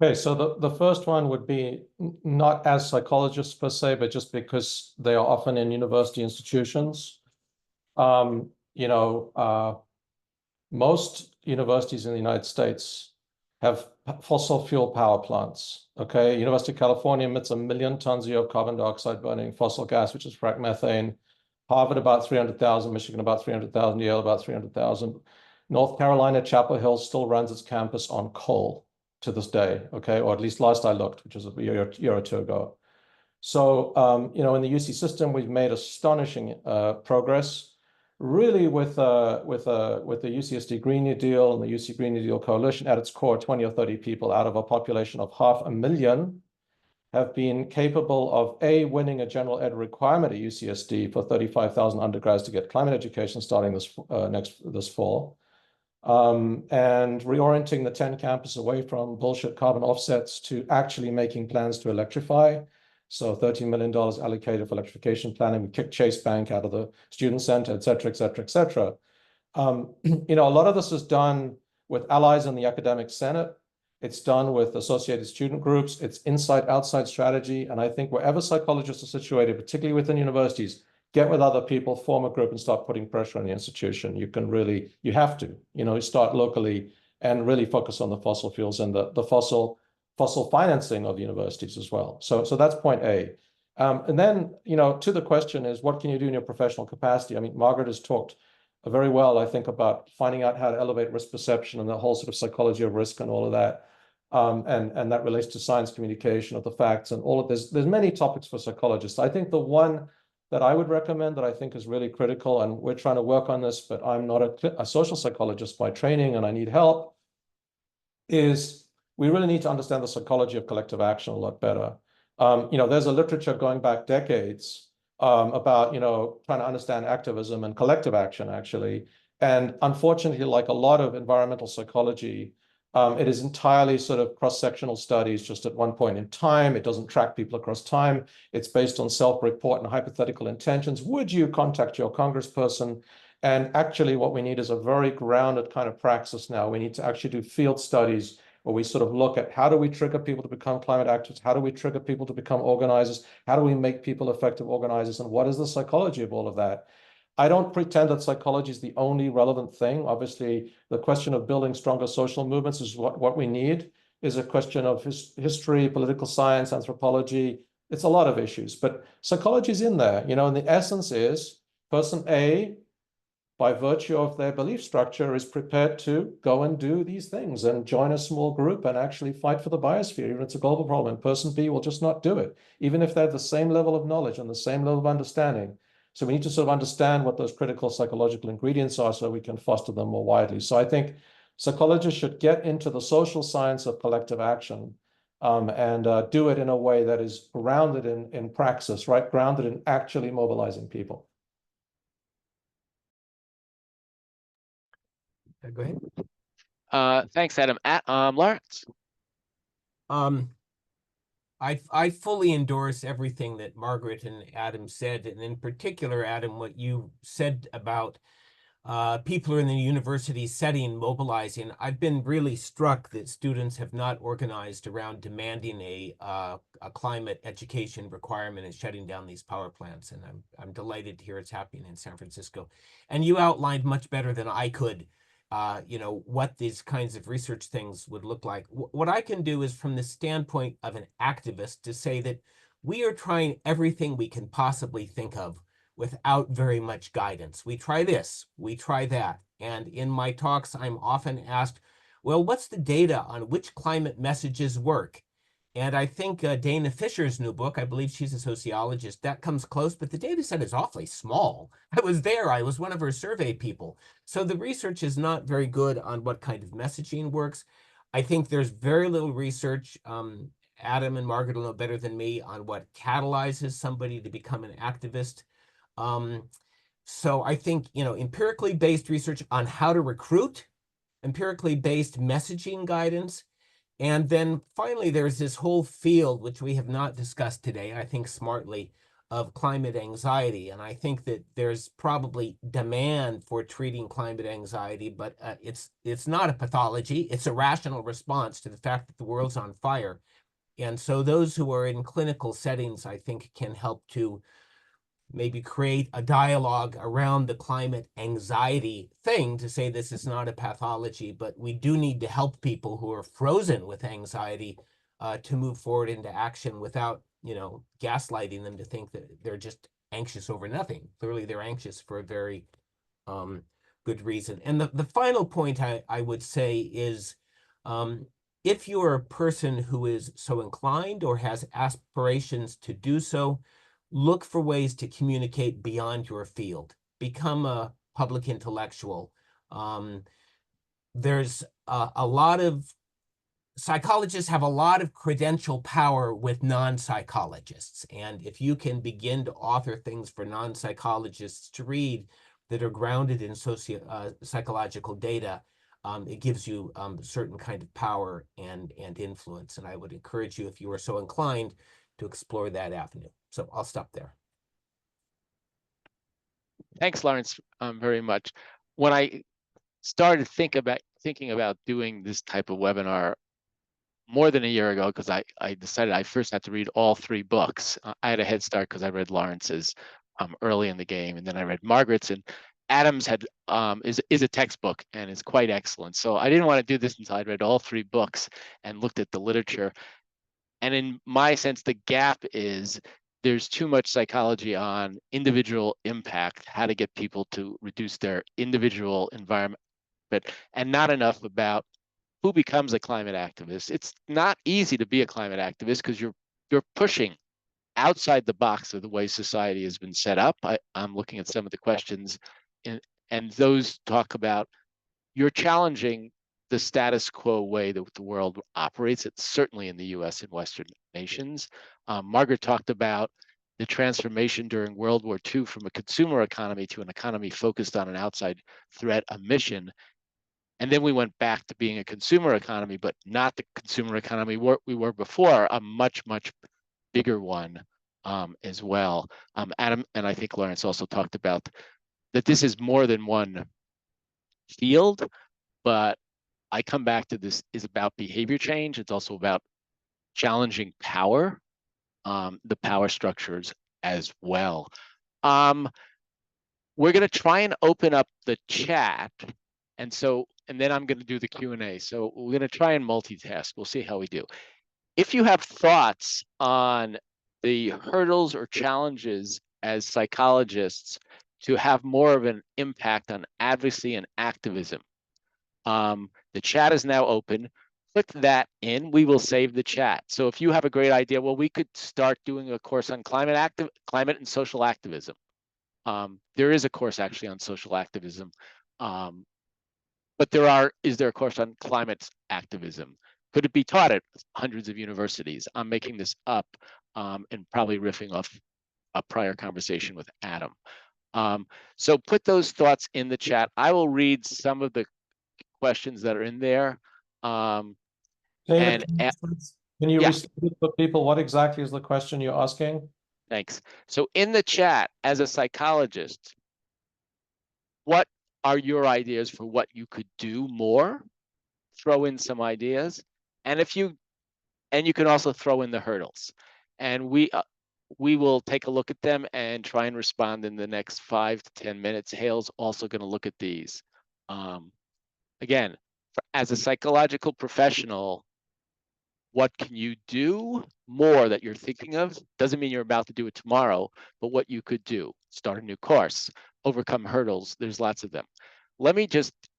Okay, so the first one would be not as psychologists per se, but just because they are often in university institutions. Most universities in the United States have fossil fuel power plants. Okay, University of California emits 1 million tons a year of carbon dioxide burning fossil gas, which is frac methane. Harvard about 300,000, Michigan about 300,000, Yale about 300,000. North Carolina, Chapel Hill still runs its campus on coal to this day, okay, or at least last I looked, which was a year or two ago. So, in the UC system, we've made astonishing progress, really with the UCSD Green New Deal and the UC Green New Deal Coalition at its core. 20 or 30 people out of a population of 500,000 have been capable of winning a general ed requirement at UCSD for 35,000 undergrads to get climate education starting this fall. And reorienting the 10 campus away from bullshit carbon offsets to actually making plans to electrify. So $13 million allocated for electrification planning. We kicked Chase Bank out of the student center, et cetera, et cetera, et cetera. A lot of this is done with allies in the academic senate. It's done with associated student groups. It's inside-outside strategy. And I think wherever psychologists are situated, particularly within universities, get with other people, form a group, and start putting pressure on the institution. You have to, start locally and really focus on the fossil fuels and the fossil fossil financing of universities as well. So that's point A. And then, to the question is, what can you do in your professional capacity? I mean, Margaret has talked very well, I think, about finding out how to elevate risk perception and the whole sort of psychology of risk and all of that. And that relates to science communication of the facts and all of this. There's many topics for psychologists. I think the one that I would recommend that I think is really critical, and we're trying to work on this, but I'm not a social psychologist by training and I need help, is we really need to understand the psychology of collective action a lot better. There's a literature going back decades about, trying to understand activism and collective action, actually. And unfortunately, like a lot of environmental psychology, it is entirely sort of cross-sectional studies just at one point in time. It doesn't track people across time. It's based on self-report and hypothetical intentions. Would you contact your congressperson? And actually, what we need is a very grounded kind of praxis now. We need to actually do field studies where we sort of look at how do we trigger people to become climate activists? How do we trigger people to become organizers? How do we make people effective organizers? And what is the psychology of all of that? I don't pretend that psychology is the only relevant thing. Obviously, the question of building stronger social movements is what we need, is a question of history, political science, anthropology. It's a lot of issues, but psychology is in there, and the essence is person A, by virtue of their belief structure, is prepared to go and do these things and join a small group and actually fight for the biosphere, even if it's a global problem. And person B will just not do it, even if they have the same level of knowledge and the same level of understanding. So we need to sort of understand what those critical psychological ingredients are so we can foster them more widely. So I think psychologists should get into the social science of collective action and do it in a way that is grounded in praxis, right? Grounded in actually mobilizing people. Go ahead. Thanks, Adam. Lawrence. I fully endorse everything that Margaret and Adam said, and in particular, Adam, what you said about people in the university setting mobilizing. I've been really struck that students have not organized around demanding a climate education requirement and shutting down these power plants, and I'm delighted to hear it's happening in San Francisco. And you outlined much better than I could what these kinds of research things would look like. What I can do is, from the standpoint of an activist, to say that we are trying everything we can possibly think of without very much guidance. We try this, we try that. And in my talks, I'm often asked, well, what's the data on which climate messages work? And I think Dana Fisher's new book, I believe she's a sociologist, that comes close, but the data set is awfully small. I was there, I was one of her survey people. So the research is not very good on what kind of messaging works. I think there's very little research, Adam and Margaret will know better than me, on what catalyzes somebody to become an activist. So I think, empirically based research on how to recruit, empirically based messaging guidance, and then finally, there's this whole field, which we have not discussed today, I think smartly, of climate anxiety. And I think that there's probably demand for treating climate anxiety, but it's not a pathology. It's a rational response to the fact that the world's on fire. And so those who are in clinical settings, I think, can help to maybe create a dialogue around the climate anxiety thing to say this is not a pathology, but we do need to help people who are frozen with anxiety to move forward into action without, gaslighting them to think that they're just anxious over nothing. Clearly, they're anxious for a very good reason. And the final point I would say is, if you're a person who is so inclined or has aspirations to do so, look for ways to communicate beyond your field. Become a public intellectual. There's a lot of psychologists have a lot of credential power with non-psychologists. And if you can begin to author things for non-psychologists to read that are grounded in psychological data, it gives you a certain kind of power and influence. And I would encourage you, if you are so inclined, to explore that avenue. So I'll stop there. Thanks, Lawrence, very much. When I started thinking about doing this type of webinar more than a year ago, because I decided I first had to read all 3 books. I had a head start because I read Lawrence's early in the game, and then I read Margaret's. And Adams had is a textbook and is quite excellent. So I didn't want to do this until I'd read all 3 books and looked at the literature. And in my sense, the gap is there's too much psychology on individual impact, how to get people to reduce their individual environment, and not enough about who becomes a climate activist. It's not easy to be a climate activist because you're pushing outside the box of the way society has been set up. I'm looking at some of the questions, and those talk about you're challenging the status quo way that the world operates. It's certainly in the US and Western nations. Margaret talked about the transformation during World War II from a consumer economy to an economy focused on an outside threat, a mission. And then we went back to being a consumer economy, but not the consumer economy we were before, a much, much bigger one as well. Adam, and I think Lawrence also talked about that this is more than one field, but I come back to this is about behavior change. It's also about challenging power, the power structures as well. We're going to try and open up the chat. And then I'm going to do the Q&A. So we're going to try and multitask. We'll see how we do. If you have thoughts on the hurdles or challenges as psychologists to have more of an impact on advocacy and activism, the chat is now open. Click that in. We will save the chat. So if you have a great idea, well, we could start doing a course on climate and social activism. There is a course actually on social activism, but is there a course on climate activism? Could it be taught at hundreds of universities? I'm making this up and probably riffing off a prior conversation with Adam. So put those thoughts in the chat. I will read some of the questions that are in there. David, can you yeah. restate it for people? What exactly is the question you're asking? Thanks. So in the chat, as a psychologist, what are your ideas for what you could do more? Throw in some ideas. And you can also throw in the hurdles. And we will take a look at them and try and respond in the next 5 to 10 minutes. Hale's also going to look at these. Again, as a psychological professional, what can you do more that you're thinking of? Doesn't mean you're about to do it tomorrow, but what you could do. Start a new course, overcome hurdles. There's lots of them. Let me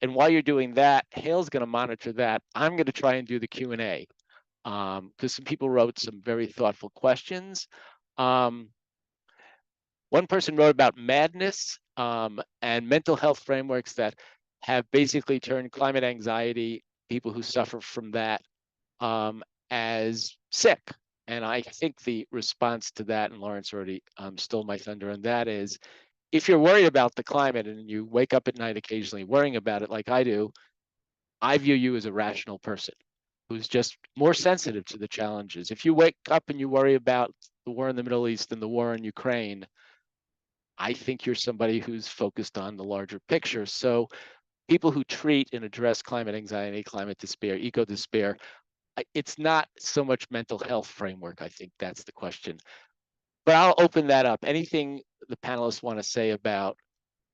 and while you're doing that, Hale's going to monitor that. I'm going to try and do the Q&A because some people wrote some very thoughtful questions. One person wrote about madness and mental health frameworks that have basically turned climate anxiety, people who suffer from that, as sick. And I think the response to that, and Lawrence already stole my thunder on that, is if you're worried about the climate and you wake up at night occasionally worrying about it like I do, I view you as a rational person who's just more sensitive to the challenges. If you wake up and you worry about the war in the Middle East and the war in Ukraine, I think you're somebody who's focused on the larger picture. So people who treat and address climate anxiety, climate despair, eco despair, it's not so much mental health framework. I think that's the question. But I'll open that up. Anything the panelists want to say about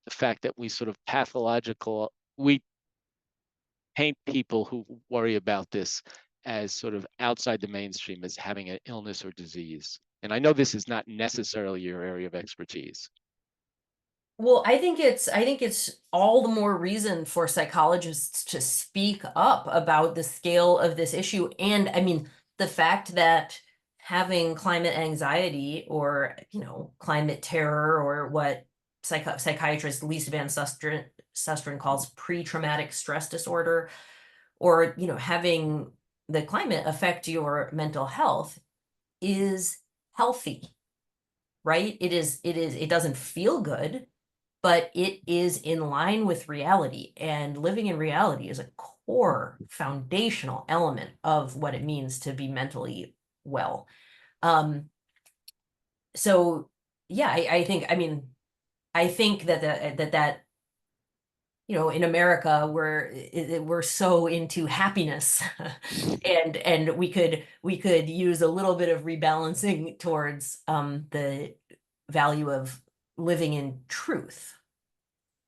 the fact that we sort of we paint people who worry about this as sort of outside the mainstream as having an illness or disease. And I know this is not necessarily your area of expertise. Well, I think it's all the more reason for psychologists to speak up about the scale of this issue. And I mean, the fact that having climate anxiety or, climate terror, or what psychiatrist Lisa Van Susteren calls pre-traumatic stress disorder, or, having the climate affect your mental health is healthy, right? It doesn't feel good, but it is in line with reality, and living in reality is a core foundational element of what it means to be mentally well. So yeah, I think that in America we're so into happiness and we could use a little bit of rebalancing towards the value of living in truth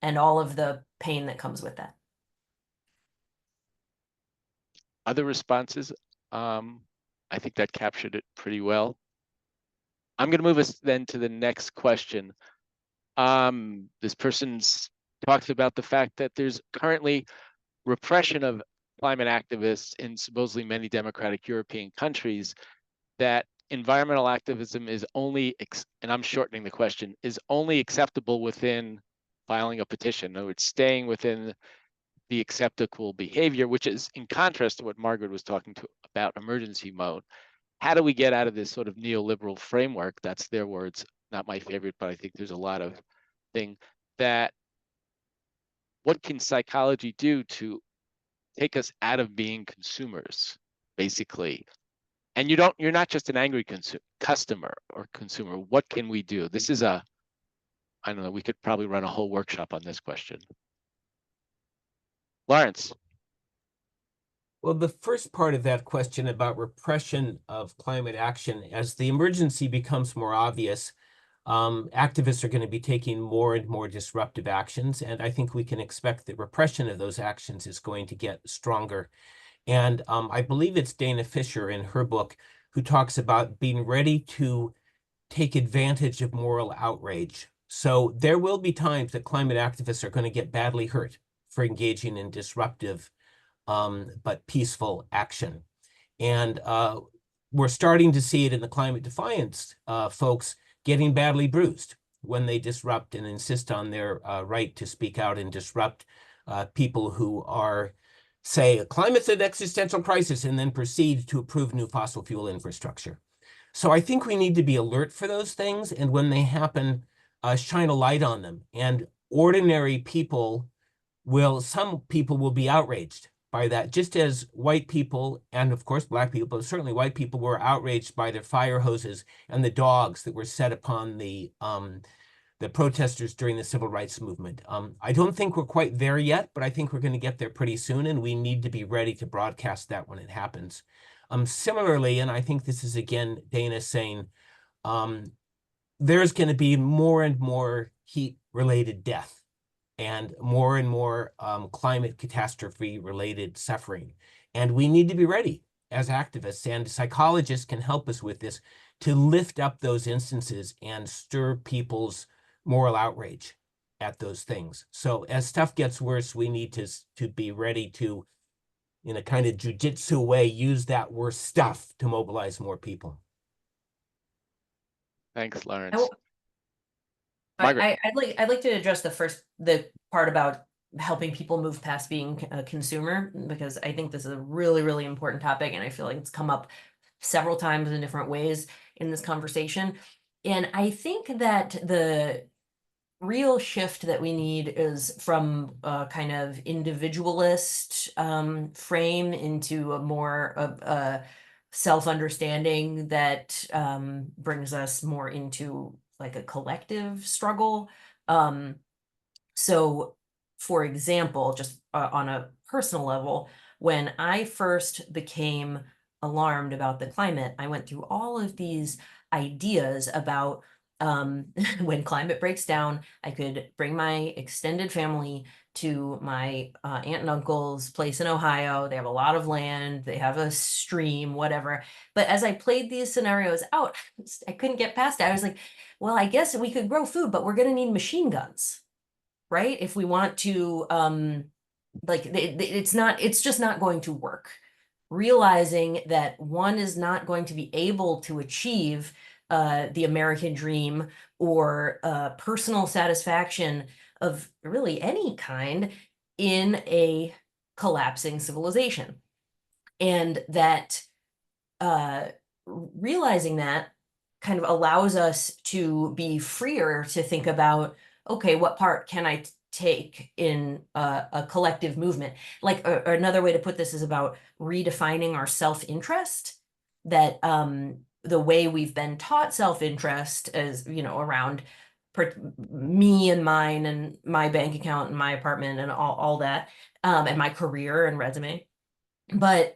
and all of the pain that comes with that. Other responses? I think that captured it pretty well. I'm going to move us then to the next question. This person's talks about the fact that there's currently repression of climate activists in supposedly many democratic European countries, that environmental activism is only, and I'm shortening the question, is only acceptable within filing a petition. In other words, staying within the acceptable behavior, which is in contrast to what Margaret was talking about emergency mode. How do we get out of this sort of neoliberal framework? That's their words, not my favorite, but I think there's a lot of thing that, what can psychology do to take us out of being consumers, basically? And you're not just an angry customer or consumer. What can we do? This is I don't know, we could probably run a whole workshop on this question. Lawrence. Well, the first part of that question about repression of climate action, as the emergency becomes more obvious, activists are going to be taking more and more disruptive actions, and I think we can expect that repression of those actions is going to get stronger. And I believe it's Dana Fisher in her book who talks about being ready to take advantage of moral outrage. So there will be times that climate activists are going to get badly hurt for engaging in disruptive but peaceful action. And we're starting to see it in the climate defiance folks getting badly bruised when they disrupt and insist on their right to speak out and disrupt people who are, say, climate's an existential crisis, and then proceed to approve new fossil fuel infrastructure. So I think we need to be alert for those things, and when they happen, shine a light on them. And ordinary people some people will be outraged by that, just as white people, and of course Black people, but certainly white people, were outraged by the fire hoses and the dogs that were set upon the protesters during the civil rights movement. I don't think we're quite there yet, but I think we're going to get there pretty soon, and we need to be ready to broadcast that when it happens. Similarly, and I think this is again Dana saying, there's going to be more and more heat-related death and more climate catastrophe-related suffering. And we need to be ready as activists, and psychologists can help us with this, to lift up those instances and stir people's moral outrage at those things. So as stuff gets worse, we need to be ready to, in a kind of jujitsu way, use that worse stuff to mobilize more people. Thanks, Lawrence. I'd like to address the part about helping people move past being a consumer, because I think this is a really, really important topic, and I feel like it's come up several times in different ways in this conversation. And I think that the real shift that we need is from a kind of individualist frame into a more of a self-understanding that brings us more into like a collective struggle. So for example, just on a personal level, when I first became alarmed about the climate, I went through all of these ideas about when climate breaks down, I could bring my extended family to my aunt and uncle's place in Ohio. They have a lot of land, they have a stream, whatever. But as I played these scenarios out, I couldn't get past it. I was like, well, I guess we could grow food, but we're going to need machine guns, right? If we want to, it's just not going to work. Realizing that one is not going to be able to achieve the American dream or personal satisfaction of really any kind in a collapsing civilization. And that realizing that kind of allows us to be freer to think about, okay, what part can I take in a collective movement? Like another way to put this is about redefining our self-interest, that the way we've been taught self-interest as, around me and mine and my bank account and my apartment and all that, and my career and resume. But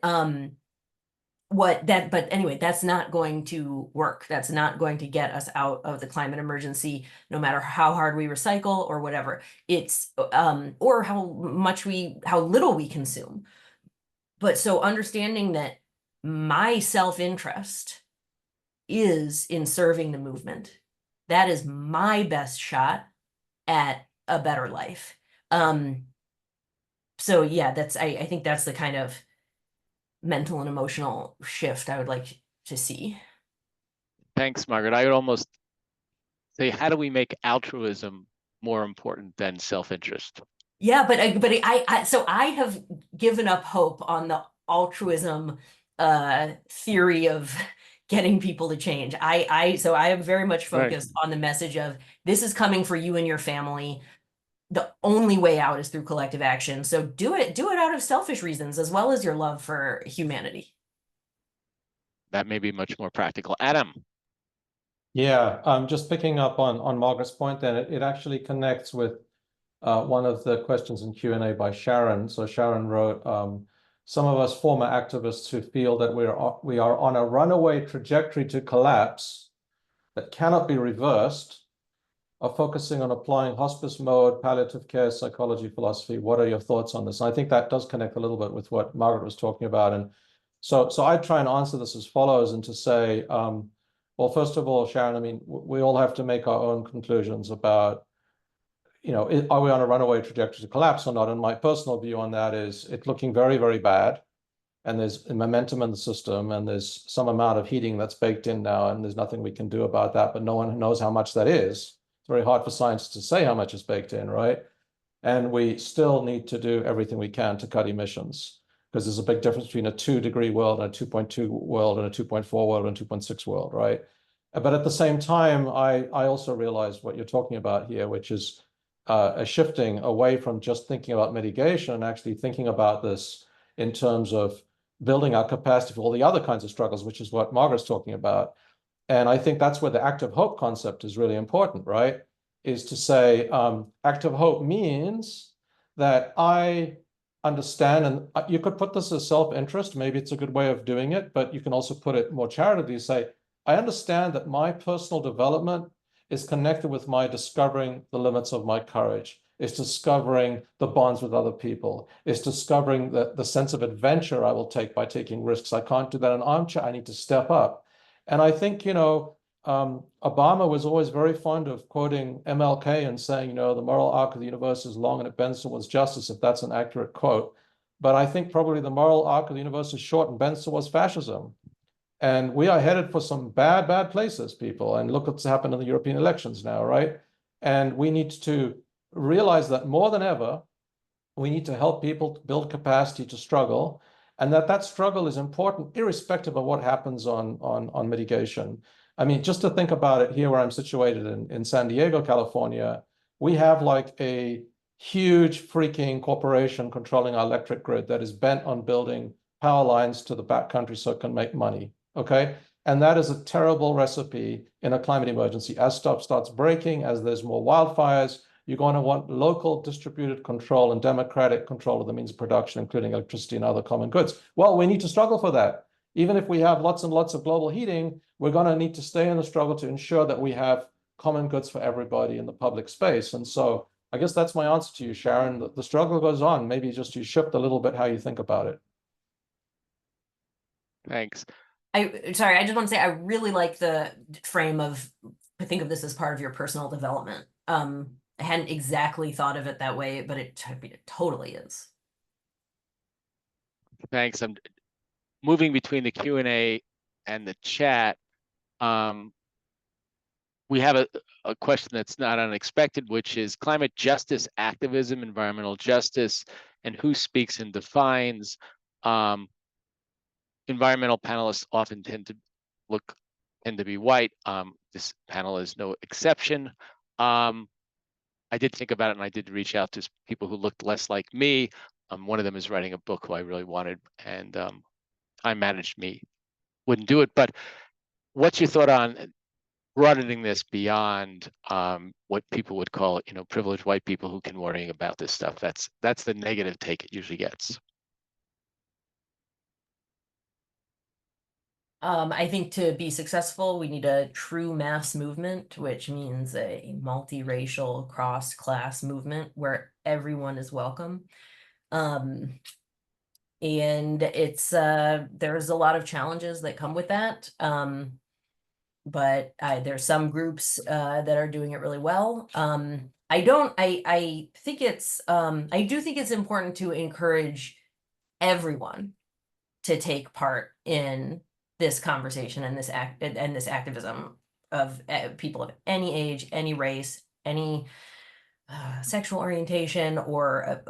but anyway, that's not going to work. That's not going to get us out of the climate emergency, no matter how hard we recycle or whatever. It's or how little we consume. But so understanding that my self-interest is in serving the movement, that is my best shot at a better life. So yeah, I think that's the kind of mental and emotional shift I would like to see. Thanks, Margaret. I would almost say, how do we make altruism more important than self-interest? Yeah, so I have given up hope on the altruism theory of getting people to change. So I am very much focused on the message of this is coming for you and your family. The only way out is through collective action. So do it out of selfish reasons as well as your love for humanity. That may be much more practical. Adam. Yeah, just picking up on Margaret's point, then it actually connects with one of the questions in Q&A by Sharon. So Sharon wrote, some of us former activists who feel that we are on a runaway trajectory to collapse that cannot be reversed are focusing on applying hospice mode, palliative care, psychology, philosophy. What are your thoughts on this? And I think that does connect a little bit with what Margaret was talking about. And so I try and answer this as follows, and to say, well, first of all, Sharon, I mean, we all have to make our own conclusions about, are we on a runaway trajectory to collapse or not? And my personal view on that is it's looking very, very bad. And there's momentum in the system, and there's some amount of heating that's baked in now, and there's nothing we can do about that, but no one knows how much that is. It's very hard for scientists to say how much is baked in, right? And we still need to do everything we can to cut emissions, because there's a big difference between a 2-degree world and a 2.2 world and a 2.4 world and a 2.6 world, right? But at the same time, I also realize what you're talking about here, which is a shifting away from just thinking about mitigation and actually thinking about this in terms of building our capacity for all the other kinds of struggles, which is what Margaret's talking about. And I think that's where the active hope concept is really important, right? Is to say active hope means that I understand, and you could put this as self-interest, maybe it's a good way of doing it, but you can also put it more charitably, say, I understand that my personal development is connected with my discovering the limits of my courage. It's discovering the bonds with other people. It's discovering the sense of adventure I will take by taking risks. I can't do that in an armchair. I need to step up. And I think, Obama was always very fond of quoting MLK and saying, the moral arc of the universe is long and it bends towards justice, if that's an accurate quote. But I think probably the moral arc of the universe is short and bends towards fascism. And we are headed for some bad, bad places, people. And look what's happened in the European elections now, right? And we need to realize that more than ever, we need to help people build capacity to struggle, and that struggle is important irrespective of what happens on mitigation. I mean, just to think about it here where I'm situated in San Diego, California, we have like a huge freaking corporation controlling our electric grid that is bent on building power lines to the backcountry so it can make money, okay? And that is a terrible recipe in a climate emergency. As stuff starts breaking, as there's more wildfires, you're going to want local distributed control and democratic control of the means of production, including electricity and other common goods. Well, we need to struggle for that. Even if we have lots and lots of global heating, we're going to need to stay in the struggle to ensure that we have common goods for everybody in the public space. And so I guess that's my answer to you, Sharon. The struggle goes on. Maybe just you shift a little bit how you think about it. Thanks. Sorry, I just want to say I really like the frame of, I think of this as part of your personal development. I hadn't exactly thought of it that way, but it totally is. Thanks. I'm moving between the Q&A and the chat. We have a question that's not unexpected, which is climate justice activism, environmental justice, and who speaks and defines. Environmental panelists often tend to be white. This panel is no exception. I did think about it, and I did reach out to people who looked less like me. One of them is writing a book who I really wanted, and time managed me wouldn't do it. But what's your thought on broadening this beyond what people would call, privileged white people who can worry about this stuff? That's the negative take it usually gets. I think to be successful, we need a true mass movement, which means a multiracial, cross-class movement where everyone is welcome. And it's there's a lot of challenges that come with that. But there's some groups that are doing it really well. I think it's I do think it's important to encourage everyone to take part in this conversation and this activism of people of any age, any race, any sexual orientation, or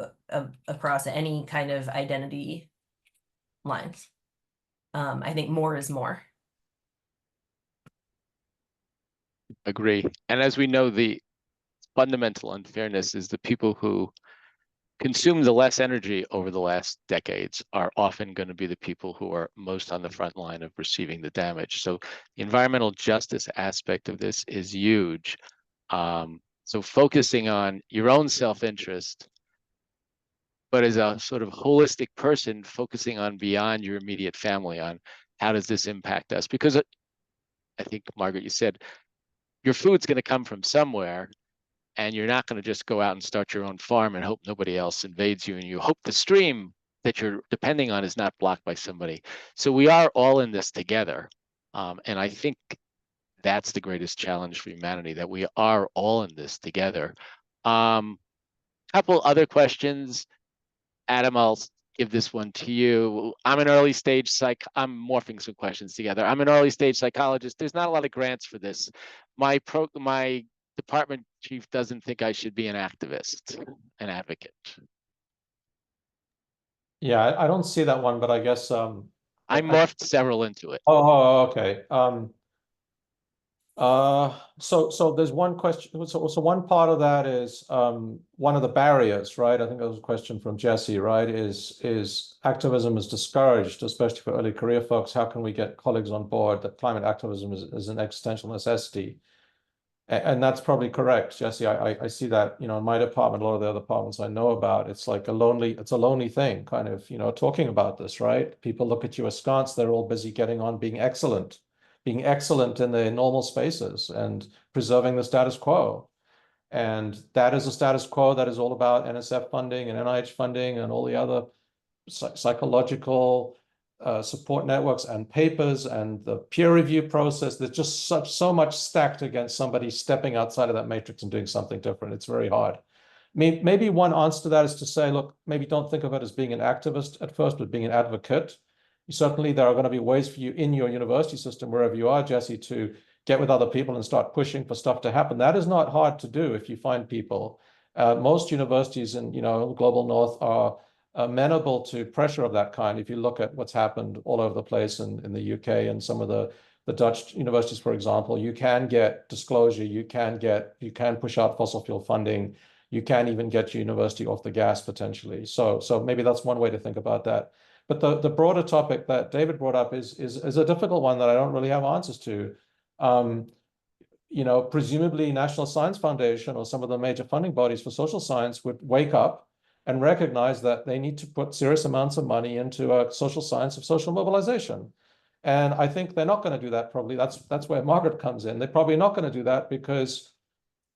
across any kind of identity lines. I think more is more. Agree. And as we know, the fundamental unfairness is the people who consume the less energy over the last decades are often going to be the people who are most on the front line of receiving the damage. So the environmental justice aspect of this is huge. So focusing on your own self-interest, but as a sort of holistic person, focusing on beyond your immediate family, on how does this impact us? Because I think, Margaret, you said your food's going to come from somewhere, and you're not going to just go out and start your own farm and hope nobody else invades you, and you hope the stream that you're depending on is not blocked by somebody. So we are all in this together. And I think that's the greatest challenge for humanity, that we are all in this together. Couple other questions. Adam, I'll give this one to you. I'm an early stage I'm morphing some questions together. I'm an early stage psychologist. There's not a lot of grants for this. My department chief doesn't think I should be an activist, an advocate. Yeah, I don't see that one, but I guess I morphed several into it. Okay. So there's one question. So one part of that is one of the barriers, right? I think that was a question from Jesse, right? Is activism is discouraged, especially for early career folks. How can we get colleagues on board that climate activism is an existential necessity? And that's probably correct, Jesse. I see that, in my department, a lot of the other departments I know about, it's like it's a lonely thing, kind of, talking about this, right? People look at you askance, they're all busy getting on, being excellent in their normal spaces and preserving the status quo. And that is a status quo that is all about NSF funding and NIH funding and all the other psychological support networks and papers and the peer review process. There's just so much stacked against somebody stepping outside of that matrix and doing something different. It's very hard. Maybe one answer to that is to say, look, maybe don't think of it as being an activist at first, but being an advocate. Certainly, there are going to be ways for you in your university system, wherever you are, Jesse, to get with other people and start pushing for stuff to happen. That is not hard to do if you find people. Most universities in global north are amenable to pressure of that kind. If you look at what's happened all over the place in the UK and some of the Dutch universities, for example, you can get disclosure, you can push out fossil fuel funding, you can even get your university off the gas potentially. So maybe that's one way to think about that. But the broader topic that David brought up is a difficult one that I don't really have answers to. Presumably National Science Foundation or some of the major funding bodies for social science would wake up and recognize that they need to put serious amounts of money into a social science of social mobilization. And I think they're not going to do that probably. That's where Margaret comes in. They're probably not going to do that because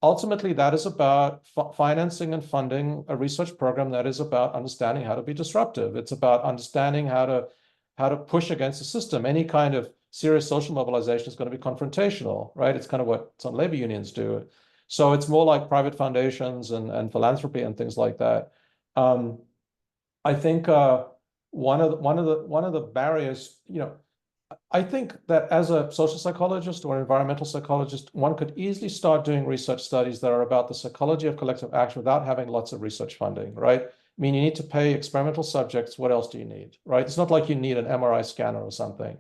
ultimately that is about financing and funding a research program that is about understanding how to be disruptive. It's about understanding how to push against the system. Any kind of serious social mobilization is going to be confrontational, right? It's kind of what some labor unions do. So it's more like private foundations and philanthropy and things like that. I think one of the barriers, I think that as a social psychologist or environmental psychologist, one could easily start doing research studies that are about the psychology of collective action without having lots of research funding, right? I mean, you need to pay experimental subjects. What else do you need, right? It's not like you need an MRI scanner or something.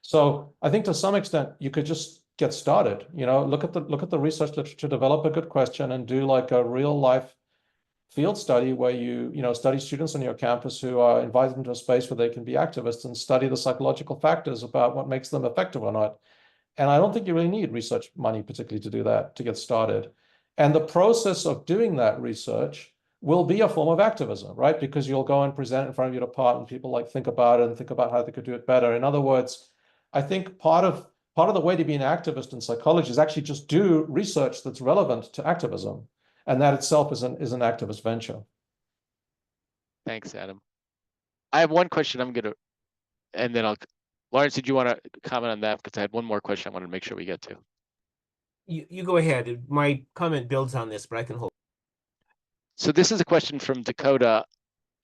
So I think to some extent you could just get started. Look at the research literature, develop a good question, and do like a real life field study where you study students on your campus who are invited into a space where they can be activists and study the psychological factors about what makes them effective or not. And I don't think you really need research money particularly to do that, to get started. And the process of doing that research will be a form of activism, right? Because you'll go and present in front of your department, people think about it and think about how they could do it better. In other words, I think part of the way to be an activist in psychology is actually just do research that's relevant to activism, and that itself is an activist venture. Thanks, Adam. I have one question and then Lawrence, did you want to comment on that? Because I had one more question I wanted to make sure we get to. You go ahead. My comment builds on this, but I can hold. So this is a question from Dakota,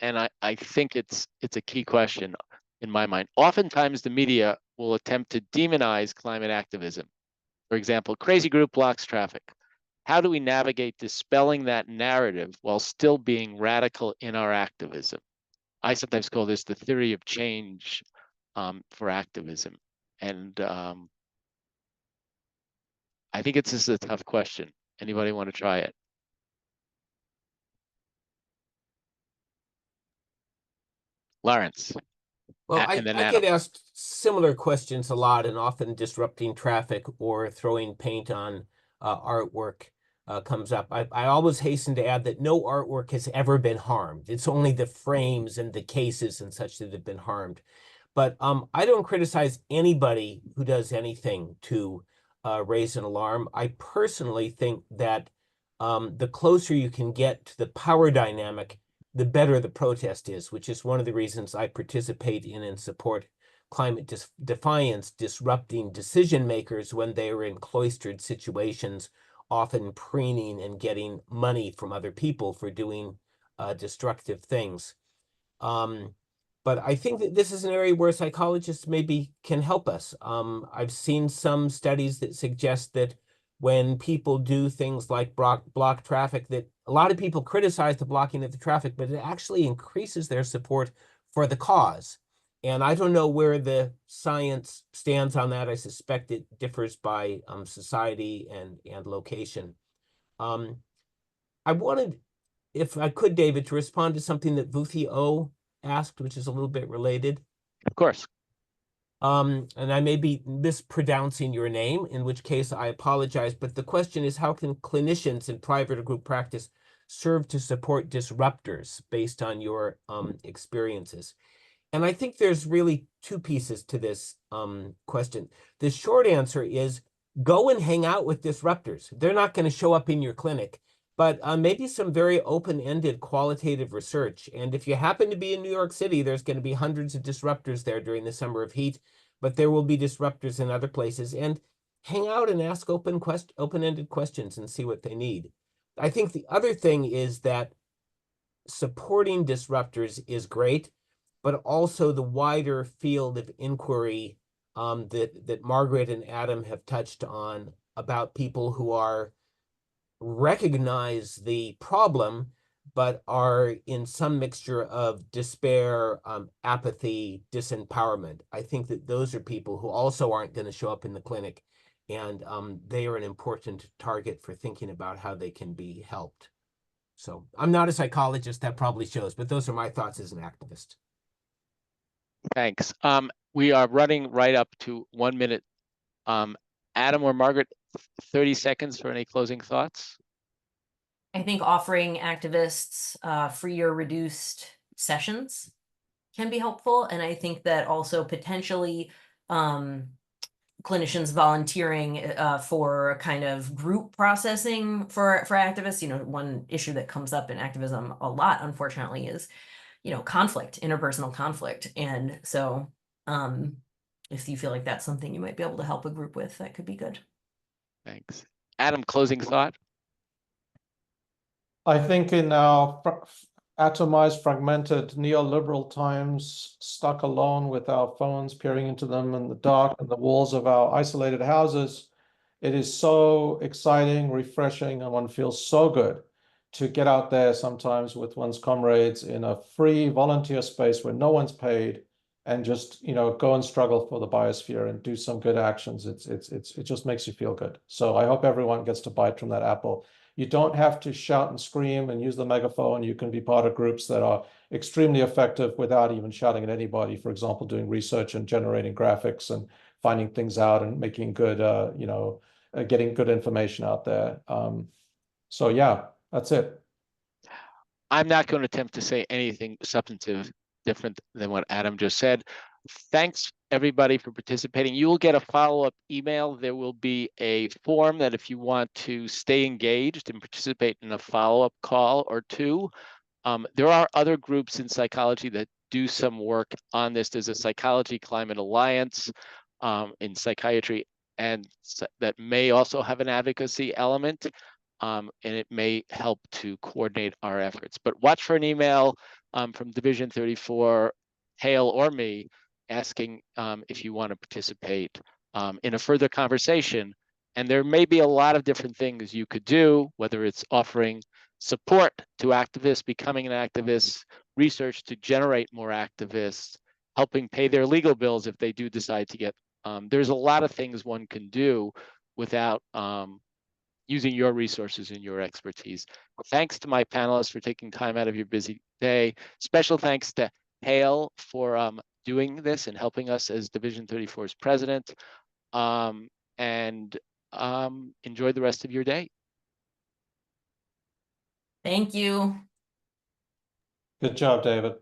and I think it's a key question in my mind. Oftentimes the media will attempt to demonize climate activism. For example, crazy group blocks traffic. How do we navigate dispelling that narrative while still being radical in our activism? I sometimes call this the theory of change for activism. And I think it's just a tough question. Anybody want to try it? Lawrence. Well, And then I Adam. get asked similar questions a lot, and often disrupting traffic or throwing paint on artwork comes up. I always hasten to add that no artwork has ever been harmed. It's only the frames and the cases and such that have been harmed. But I don't criticize anybody who does anything to raise an alarm. I personally think that the closer you can get to the power dynamic, the better the protest is, which is one of the reasons I participate in and support climate defiance, disrupting decision makers when they are in cloistered situations, often preening and getting money from other people for doing destructive things. But I think that this is an area where psychologists maybe can help us. I've seen some studies that suggest that when people do things like block traffic, that a lot of people criticize the blocking of the traffic, but it actually increases their support for the cause. And I don't know where the science stands on that. I suspect it differs by society and location. I wanted, if I could, David, to respond to something that Vuthi O asked, which is a little bit related. Of course. And I may be mispronouncing your name, in which case I apologize. But the question is, how can clinicians in private or group practice serve to support disruptors based on your experiences? And I think there's really two pieces to this question. The short answer is go and hang out with disruptors. They're not going to show up in your clinic, but maybe some very open-ended qualitative research. And if you happen to be in New York City, there's going to be hundreds of disruptors there during the summer of heat, but there will be disruptors in other places. And hang out and ask open-ended questions and see what they need. I think the other thing is that supporting disruptors is great, but also the wider field of inquiry that Margaret and Adam have touched on about people who recognize the problem, but are in some mixture of despair, apathy, disempowerment. I think that those are people who also aren't going to show up in the clinic, and they are an important target for thinking about how they can be helped. So I'm not a psychologist, that probably shows, but those are my thoughts as an activist. Thanks. We are running right up to 1 minute. Adam or Margaret, 30 seconds for any closing thoughts? I think offering activists free or reduced sessions can be helpful. And I think that also potentially clinicians volunteering for kind of group processing for activists. You know, one issue that comes up in activism a lot, unfortunately, is, you know, conflict, interpersonal conflict. And so if you feel like that's something you might be able to help a group with, that could be good. Thanks. Adam, closing thought? I think in our atomized, fragmented, neoliberal times, stuck alone with our phones, peering into them in the dark and the walls of our isolated houses, it is so exciting, refreshing, and one feels so good to get out there sometimes with one's comrades in a free volunteer space where no one's paid, and just, you know, go and struggle for the biosphere and do some good actions. It just makes you feel good. So I hope everyone gets to bite from that apple. You don't have to shout and scream and use the megaphone. You can be part of groups that are extremely effective without even shouting at anybody. For example, doing research and generating graphics and finding things out and making good, getting good information out there. So yeah, that's it. I'm not going to attempt to say anything substantive different than what Adam just said. Thanks everybody for participating. You will get a follow-up email. There will be a form that if you want to stay engaged and participate in a follow-up call or two. There are other groups in psychology that do some work on this. There's a Psychology Climate Alliance in psychiatry, and that may also have an advocacy element, and it may help to coordinate our efforts. But watch for an email from Division 34, Hale or me, asking if you want to participate in a further conversation. And there may be a lot of different things you could do, whether it's offering support to activists, becoming an activist, research to generate more activists, helping pay their legal bills if they do decide to get, there's a lot of things one can do without using your resources and your expertise. Thanks to my panelists for taking time out of your busy day. Special thanks to Hale for doing this and helping us as Division 34's president. Enjoy the rest of your day. Thank you. Good job, David.